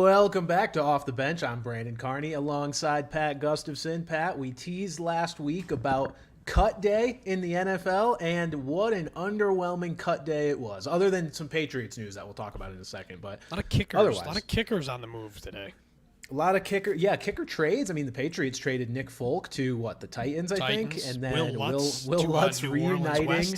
Welcome back to Off the Bench. I'm Brandon Carney alongside Pat Gustafson. Pat, we teased last week about cut day in the NFL, and what an underwhelming cut day it was, other than some Patriots news that we'll talk about in a second. But a lot of kickers on the move today. A lot of kicker trades. I mean, the Patriots traded Nick Folk to the Titans, I think, and then Will Lutz reuniting.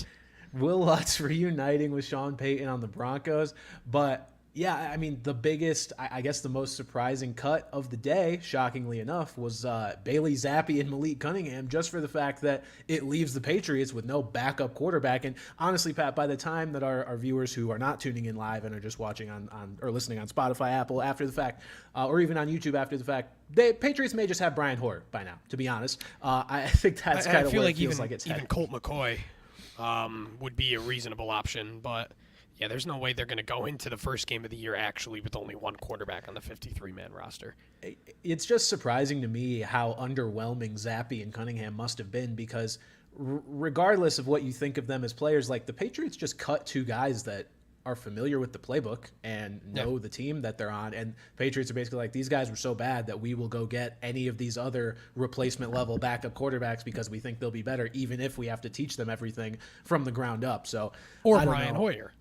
Will Lutz reuniting with Sean Payton on the Broncos. But yeah, I mean, the biggest, I guess the most surprising cut of the day, shockingly enough, was Bailey Zappi and Malik Cunningham, just for the fact that it leaves the Patriots with no backup quarterback. And honestly, Pat, by the time that our viewers who are not tuning in live and are just watching on or listening on Spotify, Apple after the fact, or even on YouTube after the fact, the Patriots may just have Brian Hoyer by now, to be honest. I think that's kind of where it feels like it's headed. Even Colt McCoy would be a reasonable option, but yeah, there's no way they're going to go into the first game of the year actually with only one quarterback on the 53-man roster. It's just surprising to me how underwhelming Zappi and Cunningham must have been, because regardless of what you think of them as players, like, the Patriots just cut two guys that are familiar with the playbook and know the team that they're on. And Patriots are basically like, these guys were so bad that we will go get any of these other replacement level backup quarterbacks because we think they'll be better, even if we have to teach them everything from the ground up. So, or Brian Hoyer.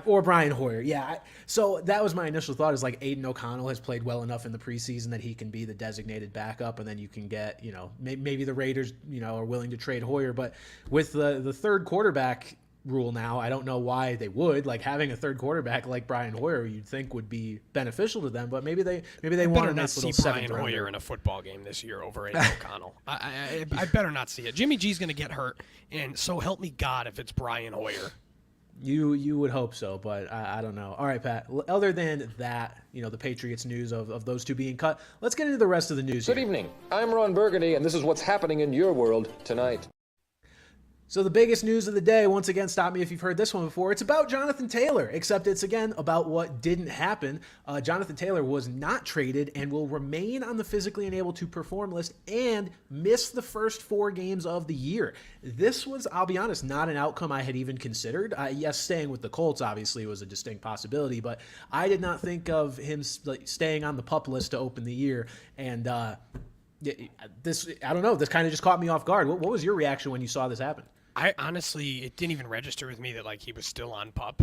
Or Brian Hoyer, yeah. So that was my initial thought, is like Aiden O'Connell has played well enough in the preseason that he can be the designated backup, and then you can get, maybe the Raiders, are willing to trade Hoyer. But with the third quarterback rule now, I don't know why they would. Like, having a third quarterback like Brian Hoyer, you'd think would be beneficial to them, but maybe they want a nice little seventh rounder. Brian Hoyer in a football game this year over Aiden O'Connell. I better not see it. Jimmy G's going to get hurt, and so help me God if it's Brian Hoyer. You would hope so, but I don't know. All right, Pat, other than that, the Patriots news of those two being cut, let's get into the rest of the news Good evening. I'm Ron Burgundy, and this is what's happening in your world tonight. So the biggest news of the day, once again, stop me if you've heard this one before, it's about Jonathan Taylor, except it's, again, about what didn't happen. Jonathan Taylor was not traded and will remain on the physically unable to perform list and miss the first 4 games of the year. This was, I'll be honest, not an outcome I had even considered. Yes, staying with the Colts obviously was a distinct possibility, but I did not think of him staying on the PUP list to open the year. And this, I don't know, this kind of just caught me off guard. What was your reaction when you saw this happen? I honestly, it didn't even register with me that he was still on PUP.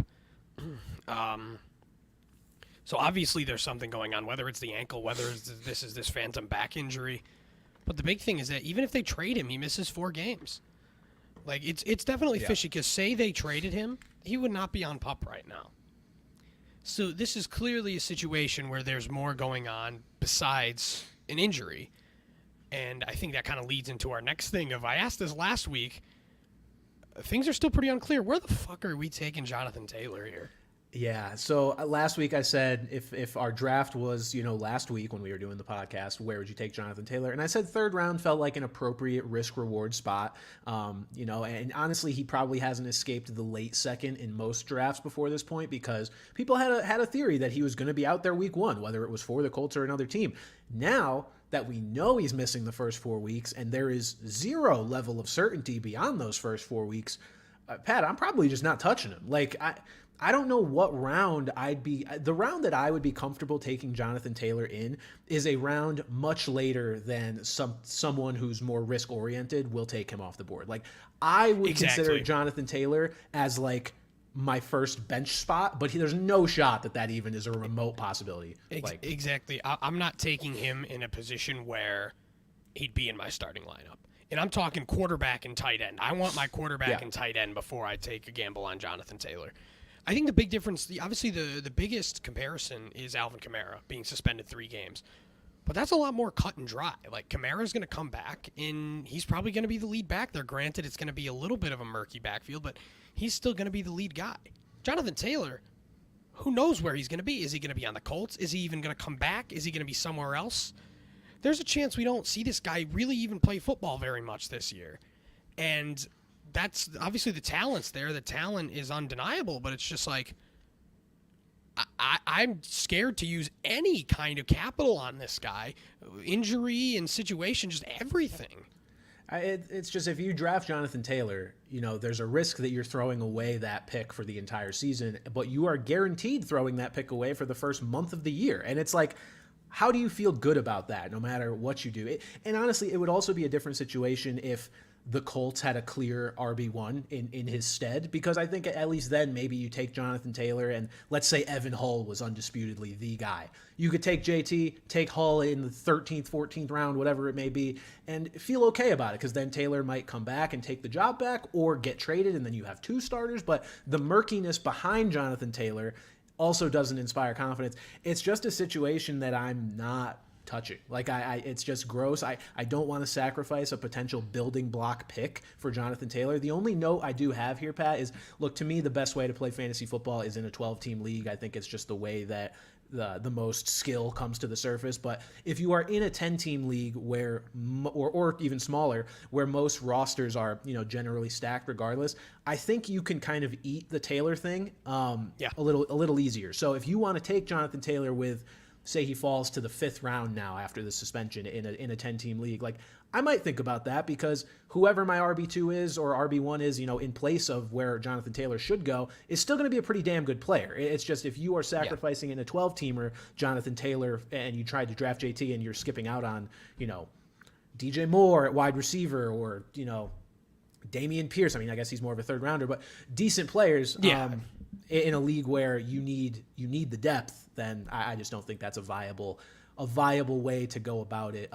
So obviously there's something going on, whether it's the ankle, whether this is this phantom back injury. But the big thing is that even if they trade him, he misses 4 games. It's definitely fishy, because say they traded him, he would not be on PUP right now. So this is clearly a situation where there's more going on besides an injury. And I think that kind of leads into our next thing I asked this last week. Things are still pretty unclear. Where the fuck are we taking Jonathan Taylor here? Yeah, so last week I said if our draft was, last week when we were doing the podcast, where would you take Jonathan Taylor? And I said 3rd round felt like an appropriate risk-reward spot. And honestly, he probably hasn't escaped the late 2nd in most drafts before this point, because people had a theory that he was going to be out there week 1, whether it was for the Colts or another team. Now that we know he's missing the first 4 weeks and there is 0 level of certainty beyond those first 4 weeks, Pat, I'm probably just not touching him. I don't know what round the round that I would be comfortable taking Jonathan Taylor in is a round much later than someone who's more risk oriented will take him off the board. I would consider Jonathan Taylor as my first bench spot, but there's no shot that even is a remote possibility. Exactly. I'm not taking him in a position where he'd be in my starting lineup. And I'm talking quarterback and tight end. I want my quarterback and tight end before I take a gamble on Jonathan Taylor. I think the big difference, obviously the biggest comparison is Alvin Kamara being suspended 3 games. But that's a lot more cut and dry. Kamara's going to come back, and he's probably going to be the lead back there. Granted, it's going to be a little bit of a murky backfield, but he's still going to be the lead guy. Jonathan Taylor, who knows where he's going to be? Is he going to be on the Colts? Is he even going to come back? Is he going to be somewhere else? There's a chance we don't see this guy really even play football very much this year. And that's obviously the talent's there. The talent is undeniable, but it's just I'm scared to use any kind of capital on this guy. Injury and situation, just everything. It's just if you draft Jonathan Taylor, there's a risk that you're throwing away that pick for the entire season, but you are guaranteed throwing that pick away for the first month of the year. And it's like, how do you feel good about that no matter what you do? And honestly, it would also be a different situation if the Colts had a clear RB1 in his stead, because I think at least then maybe you take Jonathan Taylor and let's say Evan Hull was undisputedly the guy. You could take JT, take Hull in the 13th, 14th round, whatever it may be, and feel okay about it, because then Taylor might come back and take the job back or get traded and then you have two starters. But the murkiness behind Jonathan Taylor also doesn't inspire confidence. It's just a situation that I'm not touching. Like it's just gross. I don't want to sacrifice a potential building block pick for Jonathan Taylor. The only note I do have here, Pat, is look, to me, the best way to play fantasy football is in a 12-team league. I think it's just the way that the most skill comes to the surface. But if you are in a 10-team league where, or even smaller, where most rosters are, generally stacked regardless, I think you can kind of eat the Taylor thing a little easier. So if you want to take Jonathan Taylor with, say he falls to the 5th round now after the suspension in a 10-team league, like I might think about that, because whoever my RB2 is or RB1 is, in place of where Jonathan Taylor should go, is still going to be a pretty damn good player. It's just if you are sacrificing in a 12-teamer Jonathan Taylor and you tried to draft JT and you're skipping out on, DJ Moore at wide receiver or, Damian Pierce. I mean, I guess he's more of a 3rd rounder, but decent players. In a league where you need the depth, then I just don't think that's a viable way to go about it.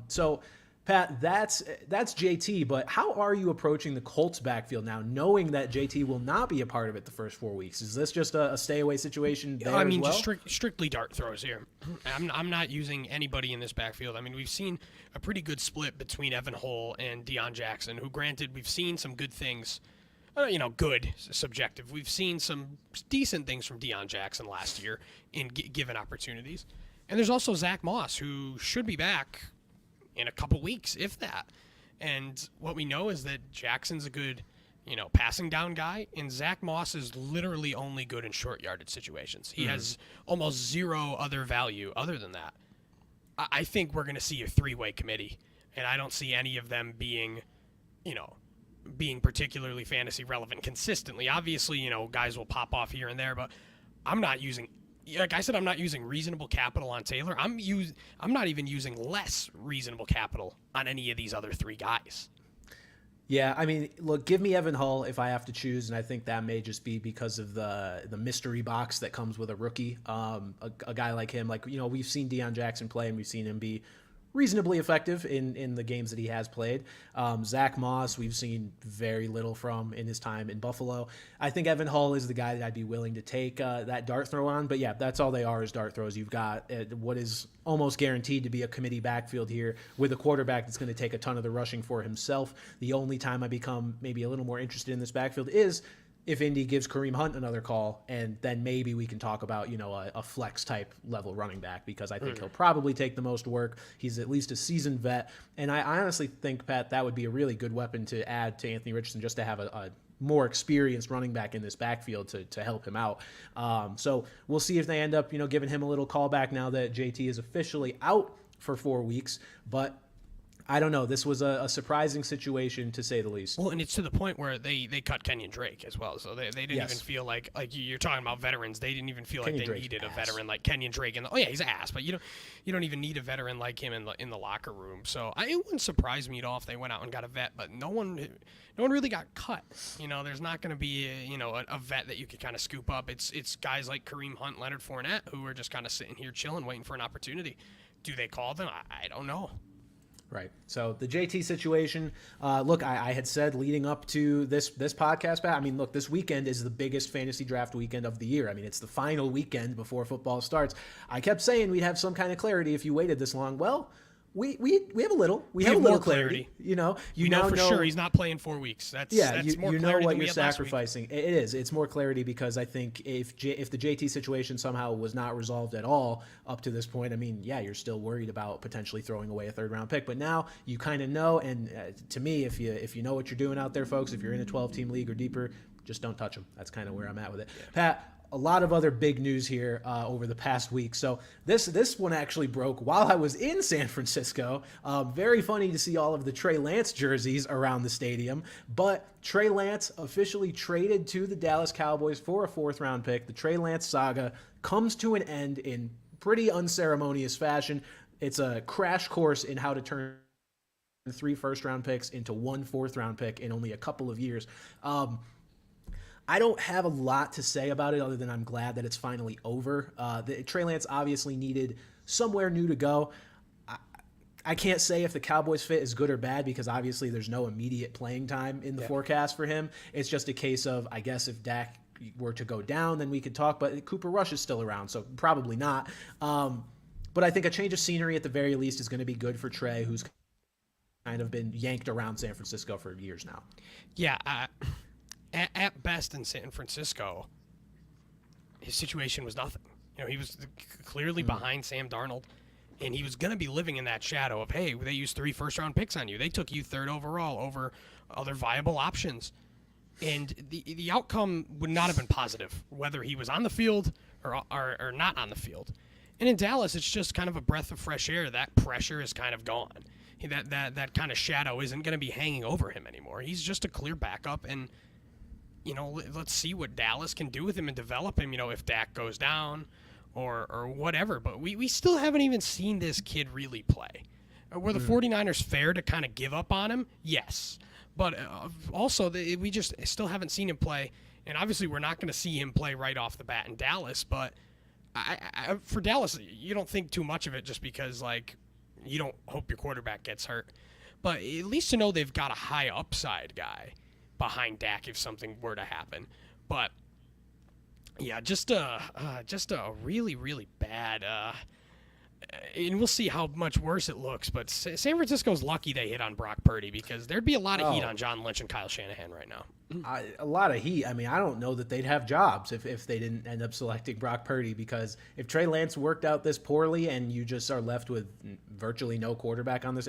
So, Pat, that's JT, but how are you approaching the Colts backfield now, knowing that JT will not be a part of it the first 4 weeks? Is this just a stay away situation there as well? Just strictly dart throws here. I'm not using anybody in this backfield. I mean, we've seen a pretty good split between Evan Hull and Deion Jackson, who, granted, we've seen some good things. Good, subjective. We've seen some decent things from Deion Jackson last year in given opportunities. And there's also Zach Moss, who should be back in a couple weeks, if that. And what we know is that Jackson's a good, passing down guy, and Zach Moss is literally only good in short yardage situations. He has almost zero other value other than that. I think we're going to see a 3-way committee, and I don't see any of them being particularly fantasy relevant consistently. Obviously, guys will pop off here and there, but I'm not using, like I said, I'm not using reasonable capital on Taylor. I'm not even using less reasonable capital on any of these other 3 guys. Yeah, I mean, look, give me Evan Hull if I have to choose, and I think that may just be because of the mystery box that comes with a rookie. A guy like him, we've seen Deion Jackson play, and we've seen him be reasonably effective in the games that he has played. Zach Moss, we've seen very little from in his time in Buffalo. I think Evan Hull is the guy that I'd be willing to take that dart throw on. But yeah, that's all they are, is dart throws. You've got what is almost guaranteed to be a committee backfield here with a quarterback that's going to take a ton of the rushing for himself. The only time I become maybe a little more interested in this backfield is if Indy gives Kareem Hunt another call, and then maybe we can talk about, a flex type level running back, because I think he'll probably take the most work. He's at least a seasoned vet. And I honestly think, Pat, that would be a really good weapon to add to Anthony Richardson, just to have a more experienced running back in this backfield to help him out. So we'll see if they end up, giving him a little callback now that JT is officially out for 4 weeks. But I don't know. This was a surprising situation, to say the least. Well, and it's to the point where they cut Kenyon Drake as well. So they didn't even feel like you're talking about veterans. They didn't even feel Kenyon like they needed a veteran like Kenyon Drake. He's ass, but you don't even need a veteran like him in the locker room. So it wouldn't surprise me at all if they went out and got a vet. But no one really got cut. There's not going to be a vet that you could kind of scoop up. It's guys like Kareem Hunt, Leonard Fournette, who are just kind of sitting here chilling, waiting for an opportunity. Do they call them? I don't know. Right. So the JT situation, look, I had said leading up to this podcast, Pat, I mean, look, this weekend is the biggest fantasy draft weekend of the year. I mean, it's the final weekend before football starts. I kept saying we'd have some kind of clarity if you waited this long. Well, we have a little. We have a little clarity. You know for sure he's not playing 4 weeks. That's more you know what you're sacrificing. It is. It's more clarity, because I think if the JT situation somehow was not resolved at all up to this point, I mean, yeah, you're still worried about potentially throwing away a 3rd round pick. But now you kind of know. And to me, if you know what you're doing out there, folks, if you're in a 12-team league or deeper, just don't touch them. That's kind of where I'm at with it. Yeah. Pat, a lot of other big news here over the past week. So this one actually broke while I was in San Francisco. Very funny to see all of the Trey Lance jerseys around the stadium. But Trey Lance officially traded to the Dallas Cowboys for a 4th-round pick. The Trey Lance saga comes to an end in pretty unceremonious fashion. It's a crash course in how to turn 3 first-round picks into 1 4th-round pick in only a couple of years. I don't have a lot to say about it other than I'm glad that it's finally over. Trey Lance obviously needed somewhere new to go. I can't say if the Cowboys fit is good or bad because obviously there's no immediate playing time in the forecast for him. It's just a case of, I guess, if Dak were to go down, then we could talk. But Cooper Rush is still around, so probably not. But I think a change of scenery at the very least is going to be good for Trey, who's kind of been yanked around San Francisco for years now. Yeah, at best in San Francisco, his situation was nothing. You know, he was clearly behind Sam Darnold, and he was going to be living in that shadow of, hey, they used 3 first-round picks on you. They took you 3rd overall over other viable options. And the outcome would not have been positive, whether he was on the field or not on the field. And in Dallas, it's just kind of a breath of fresh air. That pressure is kind of gone. That kind of shadow isn't going to be hanging over him anymore. He's just a clear backup, and you know, let's see what Dallas can do with him and develop him, you know, if Dak goes down or whatever. But we still haven't even seen this kid really play. Were the 49ers fair to kind of give up on him? Yes. But also, we just still haven't seen him play. And obviously, we're not going to see him play right off the bat in Dallas. But for Dallas, you don't think too much of it just because, like, you don't hope your quarterback gets hurt. But at least to know they've got a high upside guy behind Dak if something were to happen. But yeah, just a really, really bad and we'll see how much worse it looks, but San Francisco's lucky they hit on Brock Purdy because there'd be a lot of heat on John Lynch and Kyle Shanahan right now. A lot of heat. I mean, I don't know that they'd have jobs if they didn't end up selecting Brock Purdy, because if Trey Lance worked out this poorly and you just are left with virtually no quarterback on this,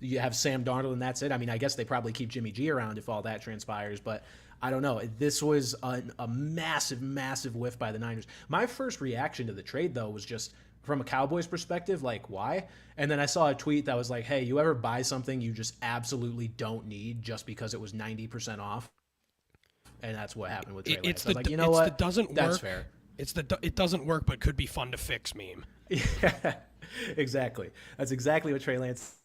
you have Sam Darnold and that's it. I mean, I guess they probably keep Jimmy G around if all that transpires, but I don't know. This was a massive, massive whiff by the Niners. My first reaction to the trade, though, was just from a Cowboys perspective, like, why? And then I saw a tweet that was like, hey, you ever buy something you just absolutely don't need just because it was 90% off? And that's what happened with Trey Lance. I was like, you know what? That's fair. It's the it doesn't work but could be fun to fix meme. Yeah, exactly. That's exactly what Trey Lance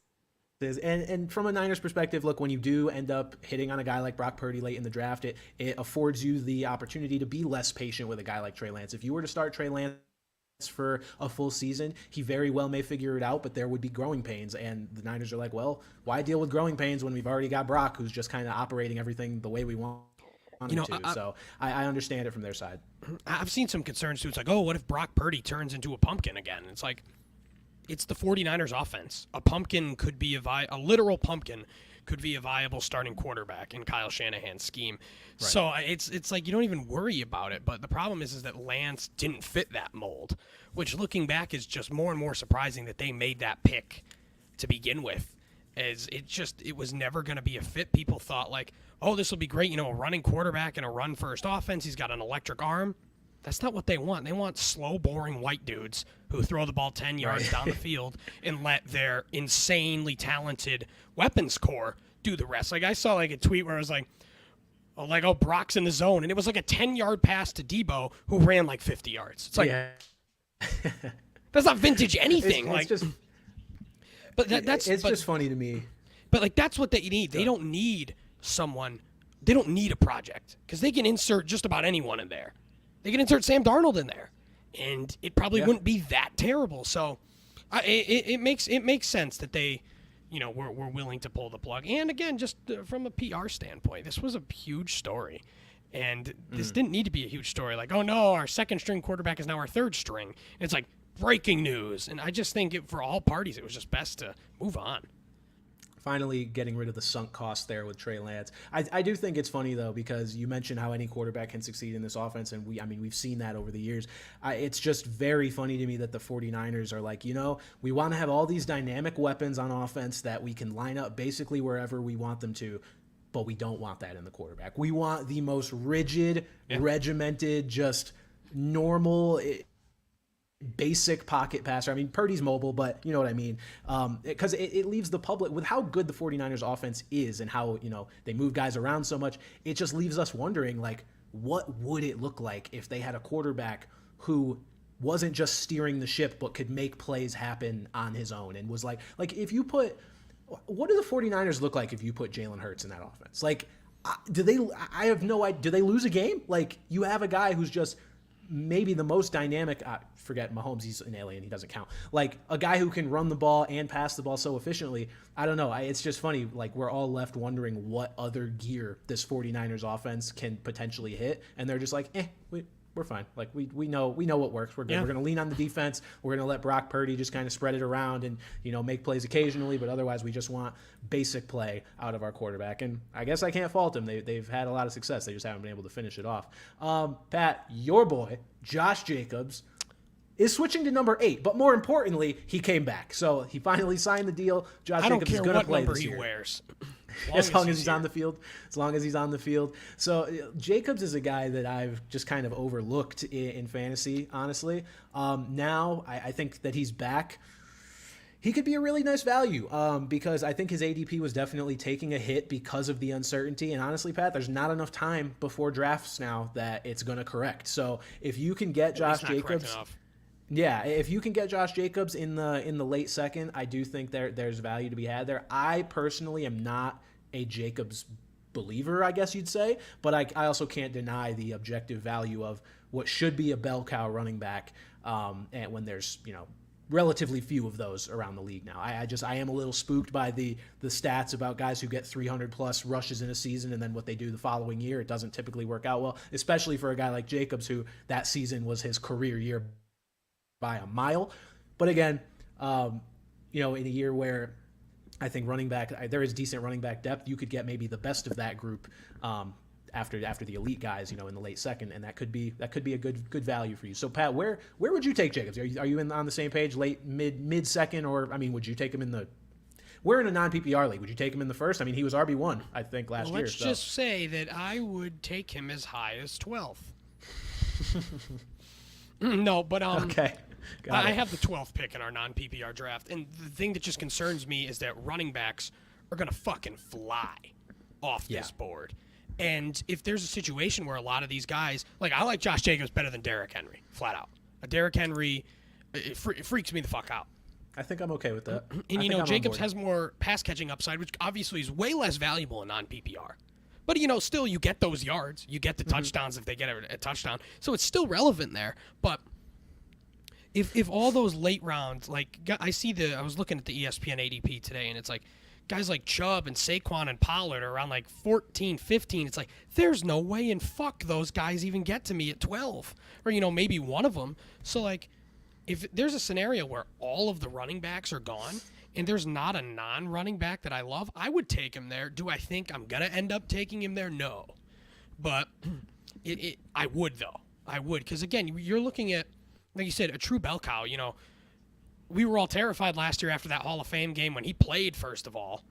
is. And from a Niners perspective, look, when you do end up hitting on a guy like Brock Purdy late in the draft, it affords you the opportunity to be less patient with a guy like Trey Lance. If you were to start Trey Lance for a full season, he very well may figure it out, but there would be growing pains, and the Niners are like, well, why deal with growing pains when we've already got Brock, who's just kind of operating everything the way we want him to. So I understand it from their side. I've seen some concerns too. It's like, oh, what if Brock Purdy turns into a pumpkin again? It's like, it's the 49ers offense. A pumpkin could be a literal pumpkin could be a viable starting quarterback in Kyle Shanahan's scheme. Right. So it's like you don't even worry about it. But the problem is that Lance didn't fit that mold, which looking back is just more and more surprising that they made that pick to begin with. As it was never going to be a fit. People thought like, oh, this will be great, a running quarterback and a run first offense. He's got an electric arm. That's not what they want. They want slow, boring white dudes who throw the ball 10 yards down the field and let their insanely talented weapons core do the rest. Like I saw like a tweet where it was like, oh, Brock's in the zone, and it was like a 10-yard pass to Debo who ran like 50 yards. It's like, that's not vintage anything. It's just, but that's just funny to me. But like that's what they need. They don't need someone. They don't need a project because they can insert just about anyone in there. They can insert Sam Darnold in there, and it probably wouldn't be that terrible. So it makes sense that they, were willing to pull the plug. And again, just from a PR standpoint, this was a huge story, and this didn't need to be a huge story. Like, oh no, our second string quarterback is now our third string. And it's like breaking news, and I just think for all parties, it was just best to move on. Finally getting rid of the sunk cost there with Trey Lance. I do think it's funny, though, because you mentioned how any quarterback can succeed in this offense, and we've seen that over the years. It's just very funny to me that the 49ers are like, we want to have all these dynamic weapons on offense that we can line up basically wherever we want them to, but we don't want that in the quarterback. We want the most rigid, regimented, just normal, basic pocket passer. I mean, Purdy's mobile, but you know what I mean? Because it leaves the public, with how good the 49ers offense is and how, they move guys around so much, it just leaves us wondering, like, what would it look like if they had a quarterback who wasn't just steering the ship, but could make plays happen on his own and was like if you put, what do the 49ers look like if you put Jalen Hurts in that offense? Like, I have no idea. Do they lose a game? Like, you have a guy who's just maybe the most dynamic, forget Mahomes, he's an alien, he doesn't count. Like, a guy who can run the ball and pass the ball so efficiently. I don't know. It's just funny. Like, we're all left wondering what other gear this 49ers offense can potentially hit. And they're just like, we're fine. Like, we know what works. We're good. We're going to lean on the defense. We're going to let Brock Purdy just kind of spread it around and, make plays occasionally. But otherwise, we just want basic play out of our quarterback. And I guess I can't fault them. They've had a lot of success. They just haven't been able to finish it off. Pat, your boy, Josh Jacobs, is switching to number 8. But more importantly, he came back. So he finally signed the deal. Josh Jacobs is going to play this year. I don't care what number he wears. As long as he's on the field. As long as he's on the field. So Jacobs is a guy that I've just kind of overlooked in fantasy, honestly. Now I think that he's back. He could be a really nice value because I think his ADP was definitely taking a hit because of the uncertainty. And honestly, Pat, there's not enough time before drafts now that it's going to correct. So if you can get Josh Jacobs... Yeah, if you can get Josh Jacobs in the late second, I do think there's value to be had there. I personally am not a Jacobs believer, I guess you'd say, but I also can't deny the objective value of what should be a bell cow running back, and when there's relatively few of those around the league now. I am a little spooked by the stats about guys who get 300 plus rushes in a season and then what they do the following year. It doesn't typically work out well, especially for a guy like Jacobs, who that season was his career year by a mile. But again, in a year where I think running back, there is decent running back depth, you could get maybe the best of that group after the elite guys, in the late second, and that could be a good value for you. So Pat, where would you take Jacobs? Are you on the same page, late mid second, or would you take him in the? We're in a non-PPR league. Would you take him in the first? I mean, he was RB1, I think, last year. Let's just say that I would take him as high as 12th. No, but okay. I have the 12th pick in our non-PPR draft, and the thing that just concerns me is that running backs are going to fucking fly off this board. And if there's a situation where a lot of these guys, like, I like Josh Jacobs better than Derrick Henry, flat out. Derrick Henry, it freaks me the fuck out. I think I'm okay with that. And, Jacobs has more pass-catching upside, which obviously is way less valuable in non-PPR. But, still, you get those yards. You get the touchdowns if they get a touchdown. So it's still relevant there. But if all those late rounds, like, I was looking at the ESPN ADP today, and it's like guys like Chubb and Saquon and Pollard are around like 14, 15. It's like, there's no way in fuck those guys even get to me at 12. Or, maybe one of them. So, like, if there's a scenario where all of the running backs are gone, and there's not a non-running back that I love, I would take him there. Do I think I'm going to end up taking him there? No. But I would, though. I would. Because, again, you're looking at, like you said, a true bell cow. We were all terrified last year after that Hall of Fame game when he played, first of all.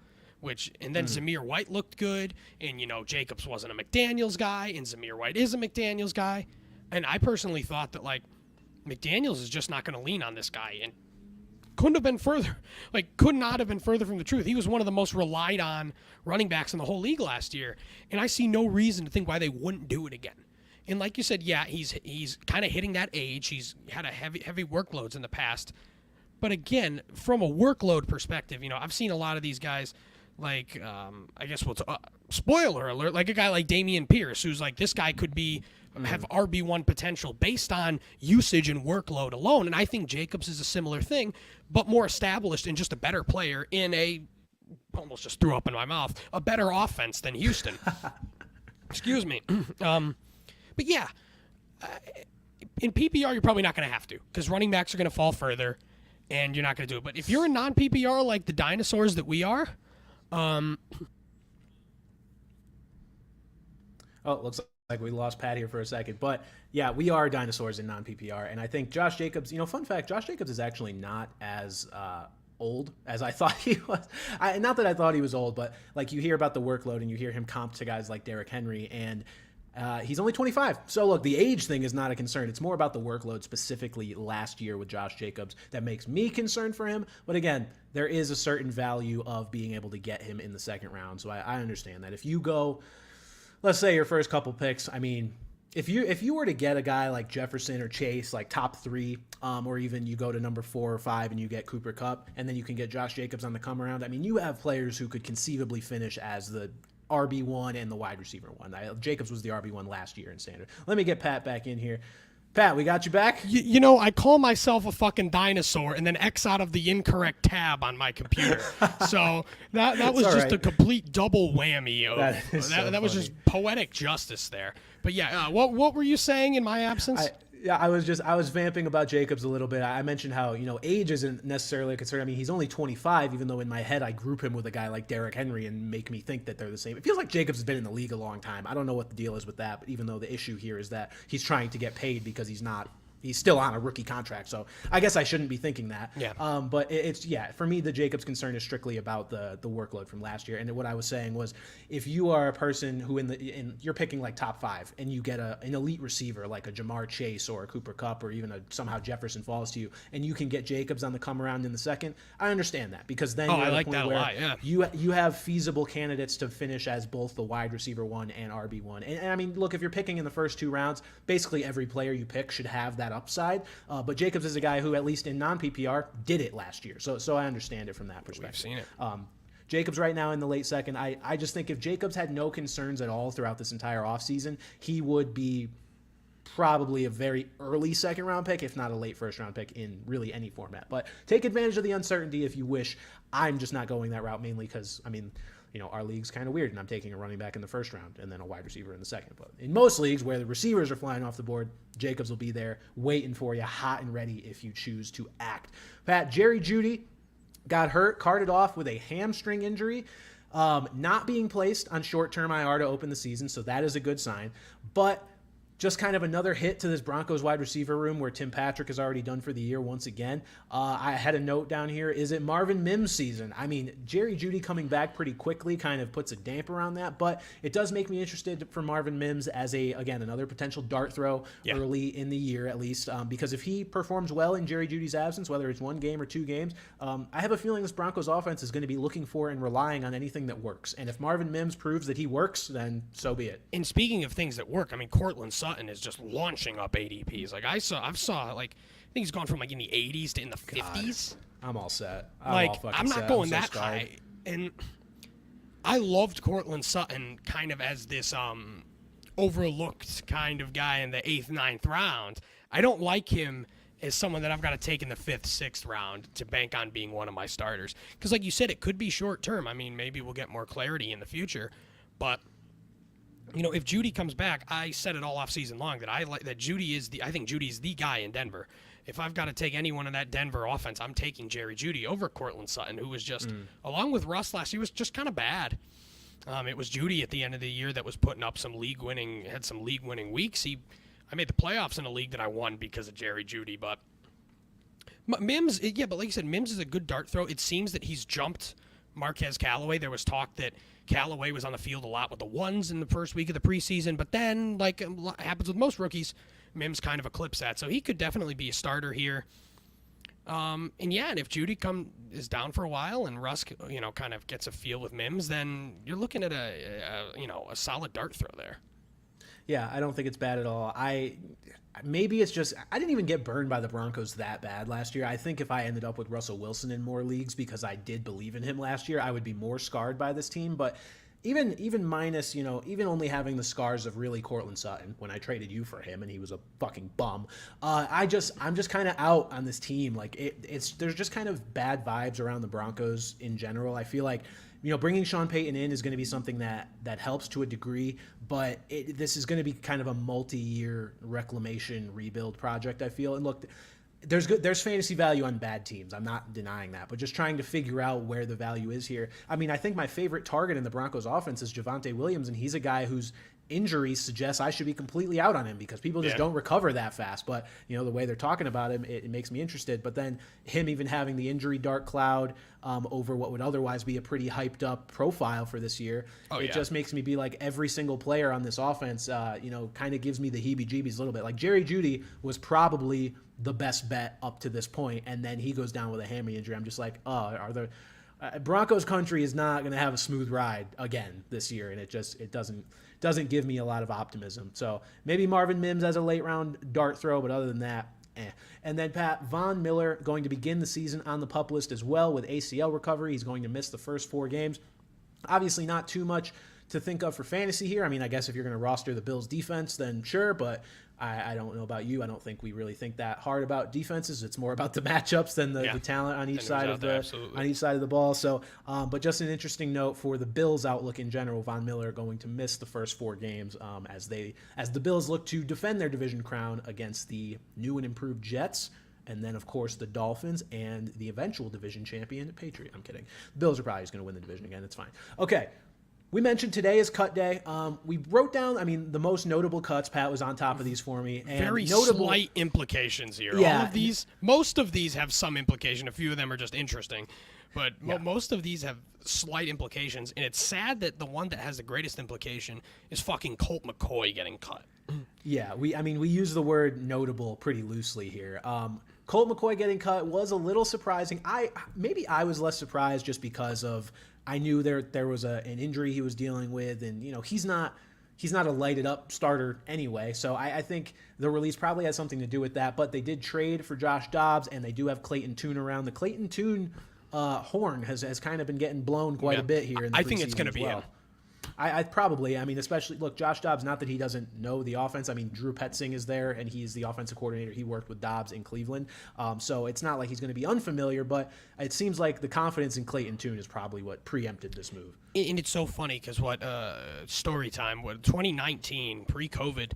And then Zamir White looked good. And, Jacobs wasn't a McDaniels guy. And Zamir White is a McDaniels guy. And I personally thought that, like, McDaniels is just not going to lean on this guy. And could not have been further from the truth. He was one of the most relied on running backs in the whole league last year, and I see no reason to think why they wouldn't do it again. And like you said, yeah, he's kind of hitting that age. He's had a heavy workloads in the past, but again, from a workload perspective, I've seen a lot of these guys, like I guess spoiler alert, like a guy like Dameon Pierce, who's like, this guy could have RB1 potential based on usage and workload alone. And I think Jacobs is a similar thing, but more established and just a better player in almost just threw up in my mouth, a better offense than Houston. Excuse me. But yeah, in PPR, you're probably not going to have to, because running backs are going to fall further and you're not going to do it. But if you're a non-PPR like the dinosaurs that we are, it looks like we lost Pat here for a second, but yeah, we are dinosaurs in non-PPR, and I think Josh Jacobs, fun fact, Josh Jacobs is actually not as old as I thought he was. Not that I thought he was old, but like you hear about the workload and you hear him comped to guys like Derrick Henry, and he's only 25. So look, the age thing is not a concern. It's more about the workload specifically last year with Josh Jacobs that makes me concerned for him. But again, there is a certain value of being able to get him in the second round. So I understand that. If you go, let's say your first couple picks, I mean, if you were to get a guy like Jefferson or Chase, like top 3, or even you go to number 4 or 5 and you get Cooper Kupp, and then you can get Josh Jacobs on the come around, I mean, you have players who could conceivably finish as the RB1 and the wide receiver 1. Jacobs was the RB1 last year in standard. Let me get Pat back in here. Pat, we got you back? You know, I call myself a fucking dinosaur and then X out of the incorrect tab on my computer. So that was just a complete double whammy. That was just poetic justice there. But yeah, what were you saying in my absence? I was vamping about Jacobs a little bit. I mentioned how, age isn't necessarily a concern. I mean, he's only 25, even though in my head I group him with a guy like Derrick Henry and make me think that they're the same. It feels like Jacobs has been in the league a long time. I don't know what the deal is with that, but even though the issue here is that he's trying to get paid because he's still on a rookie contract. So I guess I shouldn't be thinking that. Yeah. But for me, the Jacobs concern is strictly about the workload from last year. And what I was saying was, if you are a person who you're picking like top 5 and you get an elite receiver like a Jamar Chase or a Cooper Kupp or even somehow Jefferson falls to you, and you can get Jacobs on the come around in the second, I understand that, because then you're I at like a point that a where lot. Yeah. you have feasible candidates to finish as both the wide receiver 1 and RB1. And I mean, look, if you're picking in the first 2 rounds, basically every player you pick should have that upside. But Jacobs is a guy who, at least in non-PPR, did it last year. So I understand it from that perspective. We've seen it. Jacobs right now in the late second, I just think if Jacobs had no concerns at all throughout this entire offseason, he would be probably a very early second-round pick, if not a late first-round pick in really any format. But take advantage of the uncertainty if you wish. I'm just not going that route, mainly because, I mean, our league's kind of weird, and I'm taking a running back in the first round and then a wide receiver in the second. But in most leagues where the receivers are flying off the board, Jacobs will be there waiting for you, hot and ready if you choose to act. Pat, Jerry Jeudy got hurt, carted off with a hamstring injury, not being placed on short-term IR to open the season, so that is a good sign. But just kind of another hit to this Broncos wide receiver room where Tim Patrick is already done for the year once again. I had a note down here. Is it Marvin Mims season? I mean, Jerry Jeudy coming back pretty quickly kind of puts a damper on that, but it does make me interested for Marvin Mims as another potential dart throw early in the year at least, because if he performs well in Jerry Jeudy's absence, whether it's 1 game or 2 games, I have a feeling this Broncos offense is going to be looking for and relying on anything that works. And if Marvin Mims proves that he works, then so be it. And speaking of things that work, I mean, Cortland Sutton is just launching up ADPs. Like I saw like, I think he's gone from like in the 80s to in the 50s. I'm all set. I'm not going that high. And I loved Cortland Sutton kind of as this overlooked kind of guy in the 8th, 9th round. I don't like him as someone that I've got to take in the 5th, 6th round to bank on being one of my starters. Because like you said, it could be short term. I mean, maybe we'll get more clarity in the future. But if Jeudy comes back, I said it all off season long that I think Jeudy is the guy in Denver. If I've got to take anyone in that Denver offense, I'm taking Jerry Jeudy over Cortland Sutton, who was just, along with Russ last year, was just kind of bad. It was Jeudy at the end of the year that was putting up some league-winning weeks. I made the playoffs in a league that I won because of Jerry Jeudy, but Mims, but like you said, Mims is a good dart throw. It seems that he's jumped Marquez Callaway. There was talk that Callaway was on the field a lot with the ones in the first week of the preseason, but then, like happens with most rookies, Mims kind of eclipsed that. So he could definitely be a starter here. And if Jeudy is down for a while and Russ, kind of gets a feel with Mims, then you're looking at a solid dart throw there. Yeah, I don't think it's bad at all. Maybe it's just I didn't even get burned by the Broncos that bad last year. I think if I ended up with Russell Wilson in more leagues because I did believe in him last year, I would be more scarred by this team. But even minus, even only having the scars of really Cortland Sutton when I traded you for him and he was a fucking bum, I'm just kind of out on this team. Like there's just kind of bad vibes around the Broncos in general. I feel like bringing Sean Payton in is going to be something that helps to a degree, but this is going to be kind of a multi-year reclamation rebuild project, I feel. And look, there's fantasy value on bad teams. I'm not denying that, but just trying to figure out where the value is here. I mean, I think my favorite target in the Broncos offense is Javonte Williams, and he's a guy who's injury suggests I should be completely out on him because people just don't recover that fast. But, the way they're talking about him, it makes me interested. But then him even having the injury dark cloud over what would otherwise be a pretty hyped up profile for this year, just makes me be like every single player on this offense, kind of gives me the heebie-jeebies a little bit. Like Jerry Jeudy was probably the best bet up to this point, and then he goes down with a hammy injury. I'm just like, Broncos country is not going to have a smooth ride again this year, and it doesn't give me a lot of optimism. So maybe Marvin Mims as a late round dart throw, but other than that, And then Pat, Von Miller going to begin the season on the PUP list as well with ACL recovery. He's going to miss the first 4 games. Obviously not too much to think of for fantasy here. I mean, I guess if you're going to roster the Bills defense, then sure, but I don't know about you. I don't think we really think that hard about defenses. It's more about the matchups than the talent on each side of the ball. So, but just an interesting note for the Bills' outlook in general. Von Miller going to miss the first 4 games as the Bills look to defend their division crown against the new and improved Jets. And then, of course, the Dolphins and the eventual division champion, Patriot. I'm kidding. The Bills are probably just going to win the division again. It's fine. Okay. We mentioned today is cut day. We wrote down, the most notable cuts. Pat was on top of these for me. And very slight implications here. Yeah. All of these, most of these have some implication. A few of them are just interesting. But most of these have slight implications. And it's sad that the one that has the greatest implication is fucking Colt McCoy getting cut. Yeah, we use the word notable pretty loosely here. Colt McCoy getting cut was a little surprising. I was less surprised just because of I knew there was an injury he was dealing with, and he's not a lighted up starter anyway. So I think the release probably has something to do with that. But they did trade for Josh Dobbs, and they do have Clayton Tune around. The Clayton Tune horn has kind of been getting blown quite a bit here. I think it's going to be him. I probably, especially, look, Josh Dobbs, not that he doesn't know the offense. Drew Petzing is there, and he's the offensive coordinator. He worked with Dobbs in Cleveland. So it's not like he's going to be unfamiliar, but it seems like the confidence in Clayton Tune is probably what preempted this move. And it's so funny because story time, 2019, pre-COVID,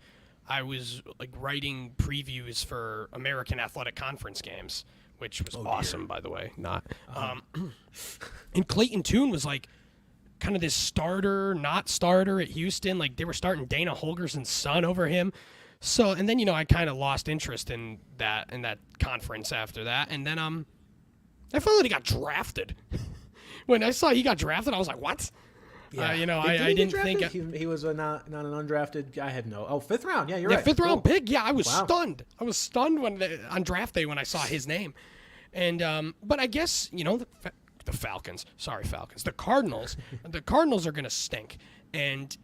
I was writing previews for American Athletic Conference games, which was awesome, by the way. And Clayton Tune was kind of this starter, not starter at Houston. They were starting Dana Holgerson's son over him. So, and then, I kind of lost interest in that conference after that. And then I found that he got drafted. When I saw he got drafted, I was like, what? Yeah. I didn't think... He was not an undrafted guy. I had no... Oh, 5th round. Yeah, you're right. 5th round pick. Yeah, I was stunned. I was stunned on draft day when I saw his name. And, but I guess, the Falcons. Sorry, Falcons. The Cardinals. The Cardinals are going to stink. And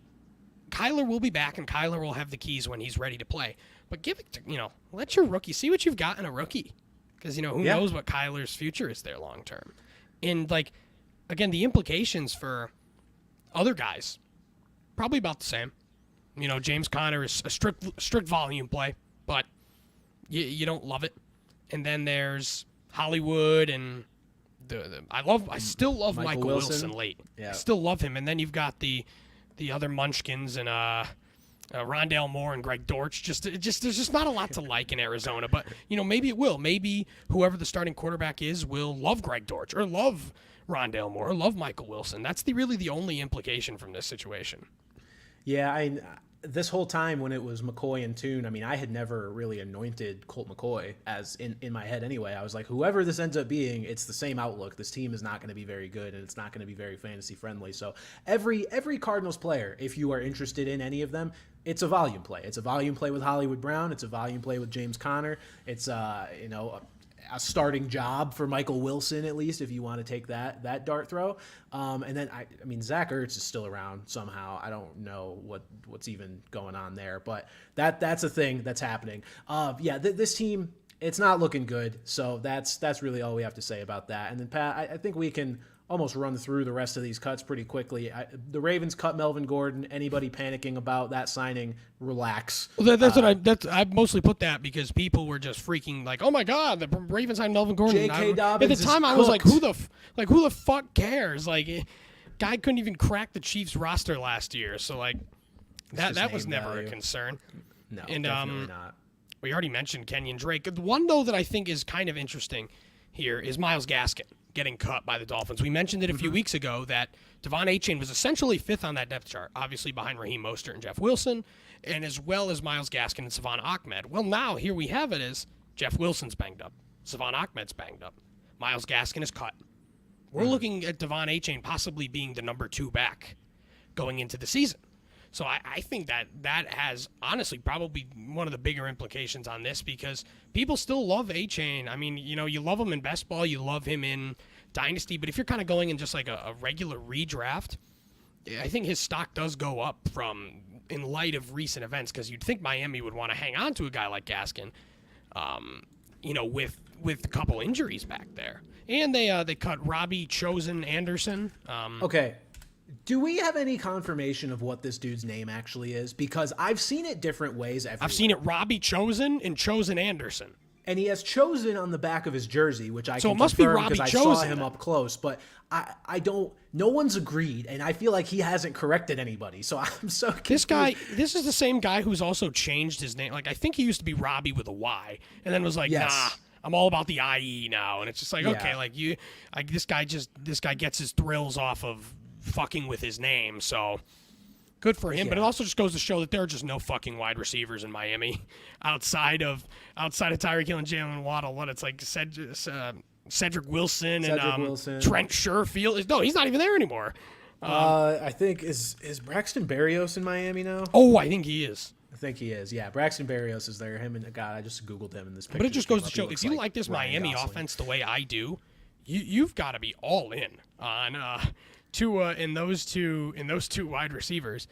Kyler will be back, and Kyler will have the keys when he's ready to play. But give it to, let your rookie, see what you've got in a rookie. Because, who knows what Kyler's future is there long term. And, again, the implications for other guys, probably about the same. James Conner is a strict volume play, but you don't love it. And then there's Hollywood and... I still love Michael Wilson late. Yeah. I still love him. And then you've got the other Munchkins and Rondale Moore and Greg Dortch. There's just not a lot to like in Arizona. But maybe it will. Maybe whoever the starting quarterback is will love Greg Dortch or love Rondale Moore or love Michael Wilson. That's really the only implication from this situation. Yeah, this whole time when it was McCoy and Tune, I had never really anointed Colt McCoy as in my head anyway. I was like, whoever this ends up being, it's the same outlook. This team is not going to be very good, and it's not going to be very fantasy friendly. So every Cardinals player, if you are interested in any of them, it's a volume play. It's a volume play with Hollywood Brown. It's a volume play with James Conner. It's a starting job for Michael Wilson, at least, if you want to take that dart throw. And then, Zach Ertz is still around somehow. I don't know what's even going on there, but that's a thing that's happening. This team, it's not looking good, so that's really all we have to say about that. And then, Pat, I think we can almost run through the rest of these cuts pretty quickly. The Ravens cut Melvin Gordon. Anybody panicking about that signing, relax. Well, I mostly put that because people were just freaking like, oh my God, the Ravens signed Melvin Gordon. J.K. Dobbins at the time, I was like, who the fuck cares? Guy couldn't even crack the Chiefs roster last year, so that was never a concern. No, and, definitely not. We already mentioned Kenyon Drake. The one though that I think is kind of interesting here is Myles Gaskin. getting cut by the Dolphins. We mentioned it a few weeks ago that Devon Achane was essentially fifth on that depth chart, obviously behind Raheem Mostert and Jeff Wilson, and as well as Myles Gaskin and Savon Ahmed. Well, now here we have it is Jeff Wilson's banged up. Savon Ahmed's banged up. Myles Gaskin is cut. We're looking at Devon Achane possibly being the number 2 back going into the season. So I think that has honestly probably one of the bigger implications on this because people still love Achane. I mean, you love him in best ball, you love him in Dynasty, but if you're kind of going in just like a regular redraft, I think his stock does go up in light of recent events because you'd think Miami would want to hang on to a guy like Gaskin, with a couple injuries back there. And they cut Robbie Chosen Anderson. Okay. Do we have any confirmation of what this dude's name actually is? Because I've seen it different ways everywhere. I've seen it Robbie Chosen and Chosen Anderson. And he has Chosen on the back of his jersey, which I so can it must be confirm Robbie because I Chosen, saw him then. up close. But I don't. No one's agreed, and I feel like he hasn't corrected anybody. So I'm so confused. This is the same guy who's also changed his name. Like I think he used to be Robbie with a Y, and then was like, Yes. nah, I'm all about the IE now. And it's just like, Yeah. okay, like this guy gets his thrills off of fucking with his name, so good for him. But it also just goes to show that there are just no fucking wide receivers in Miami outside of Tyreek Hill and Jalen Waddle. What it's like Cedric Wilson and Trent Sherfield. No, he's not even there anymore. I think is Braxton Berrios in Miami now? Oh, I think he is. I think he is. Yeah, Braxton Berrios is there. Him and God, I just googled him in this picture. But it just goes to He show looks if you like this Ryan Miami Gosling. offense the way I do, you've got to be all in on in those two wide receivers.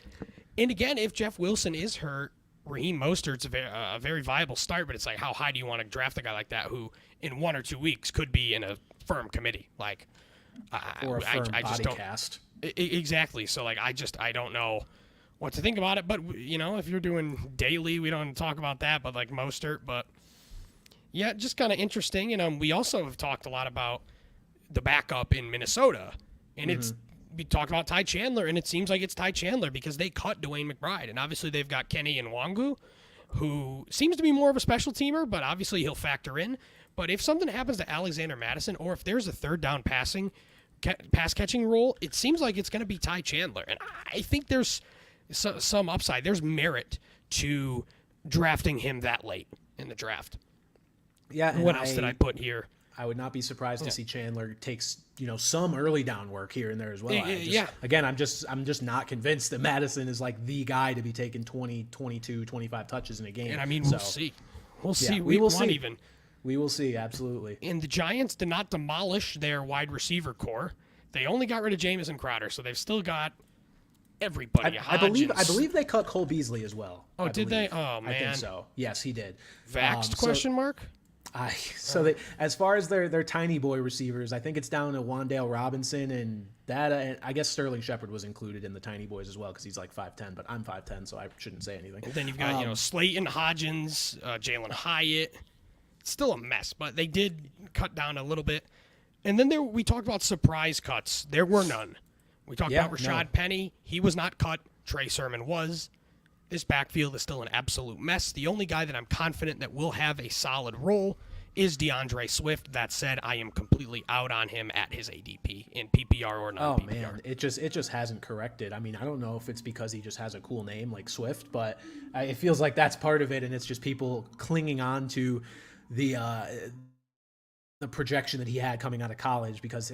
And again, if Jeff Wilson is hurt, Raheem Mostert's a very viable start. But it's like, how high do you want to draft a guy like that who in 1 or 2 weeks could be in a firm committee? Like, Or a firm I just body don't cast. Exactly. So like, I don't know what to think about it. But if you're doing daily, we don't talk about that. But like Mostert, but yeah, just kind of interesting. And we also have talked a lot about the backup in Minnesota, and we talked about Ty Chandler, and it seems like it's Ty Chandler because they cut Dwayne McBride, and obviously they've got Kenny Nwangu, who seems to be more of a special teamer, but obviously he'll factor in. But if something happens to Alexander Madison, or if there's a third down pass catching role, it seems like it's going to be Ty Chandler, and I think there's some upside. There's merit to drafting him that late in the draft. Yeah. What else did I put here? I would not be surprised to see Chandler takes some early down work here and there as well. Yeah. Again, I'm just not convinced that Madison is like the guy to be taking 20, 22, 25 touches in a game. And I mean, we'll see. We'll see. we will see. see. We will see. Absolutely. And the Giants did not demolish their wide receiver core. They only got rid of Jamison Crowder, so they've still got everybody. I believe they cut Cole Beasley as well. Oh, did they? Oh, man. I think so. Yes, he did. Vaxxed question mark? As far as their tiny boy receivers, I think it's down to Wan'Dale Robinson and that. And I guess Sterling Shepard was included in the tiny boys as well because he's like 5'10", but I'm 5'10", so I shouldn't say anything. And then you've got Slayton, Hodgins, Jalen Hyatt. It's still a mess, but they did cut down a little bit. And then we talked about surprise cuts. There were none. We talked about Rashad Penny. He was not cut. Trey Sermon was. This backfield is still an absolute mess. The only guy that I'm confident that will have a solid role is DeAndre Swift. That said, I am completely out on him at his ADP in PPR or non-PPR. Oh man, it just hasn't corrected. I mean, I don't know if it's because he just has a cool name like Swift, but it feels like that's part of it, and it's just people clinging on to the projection that he had coming out of college because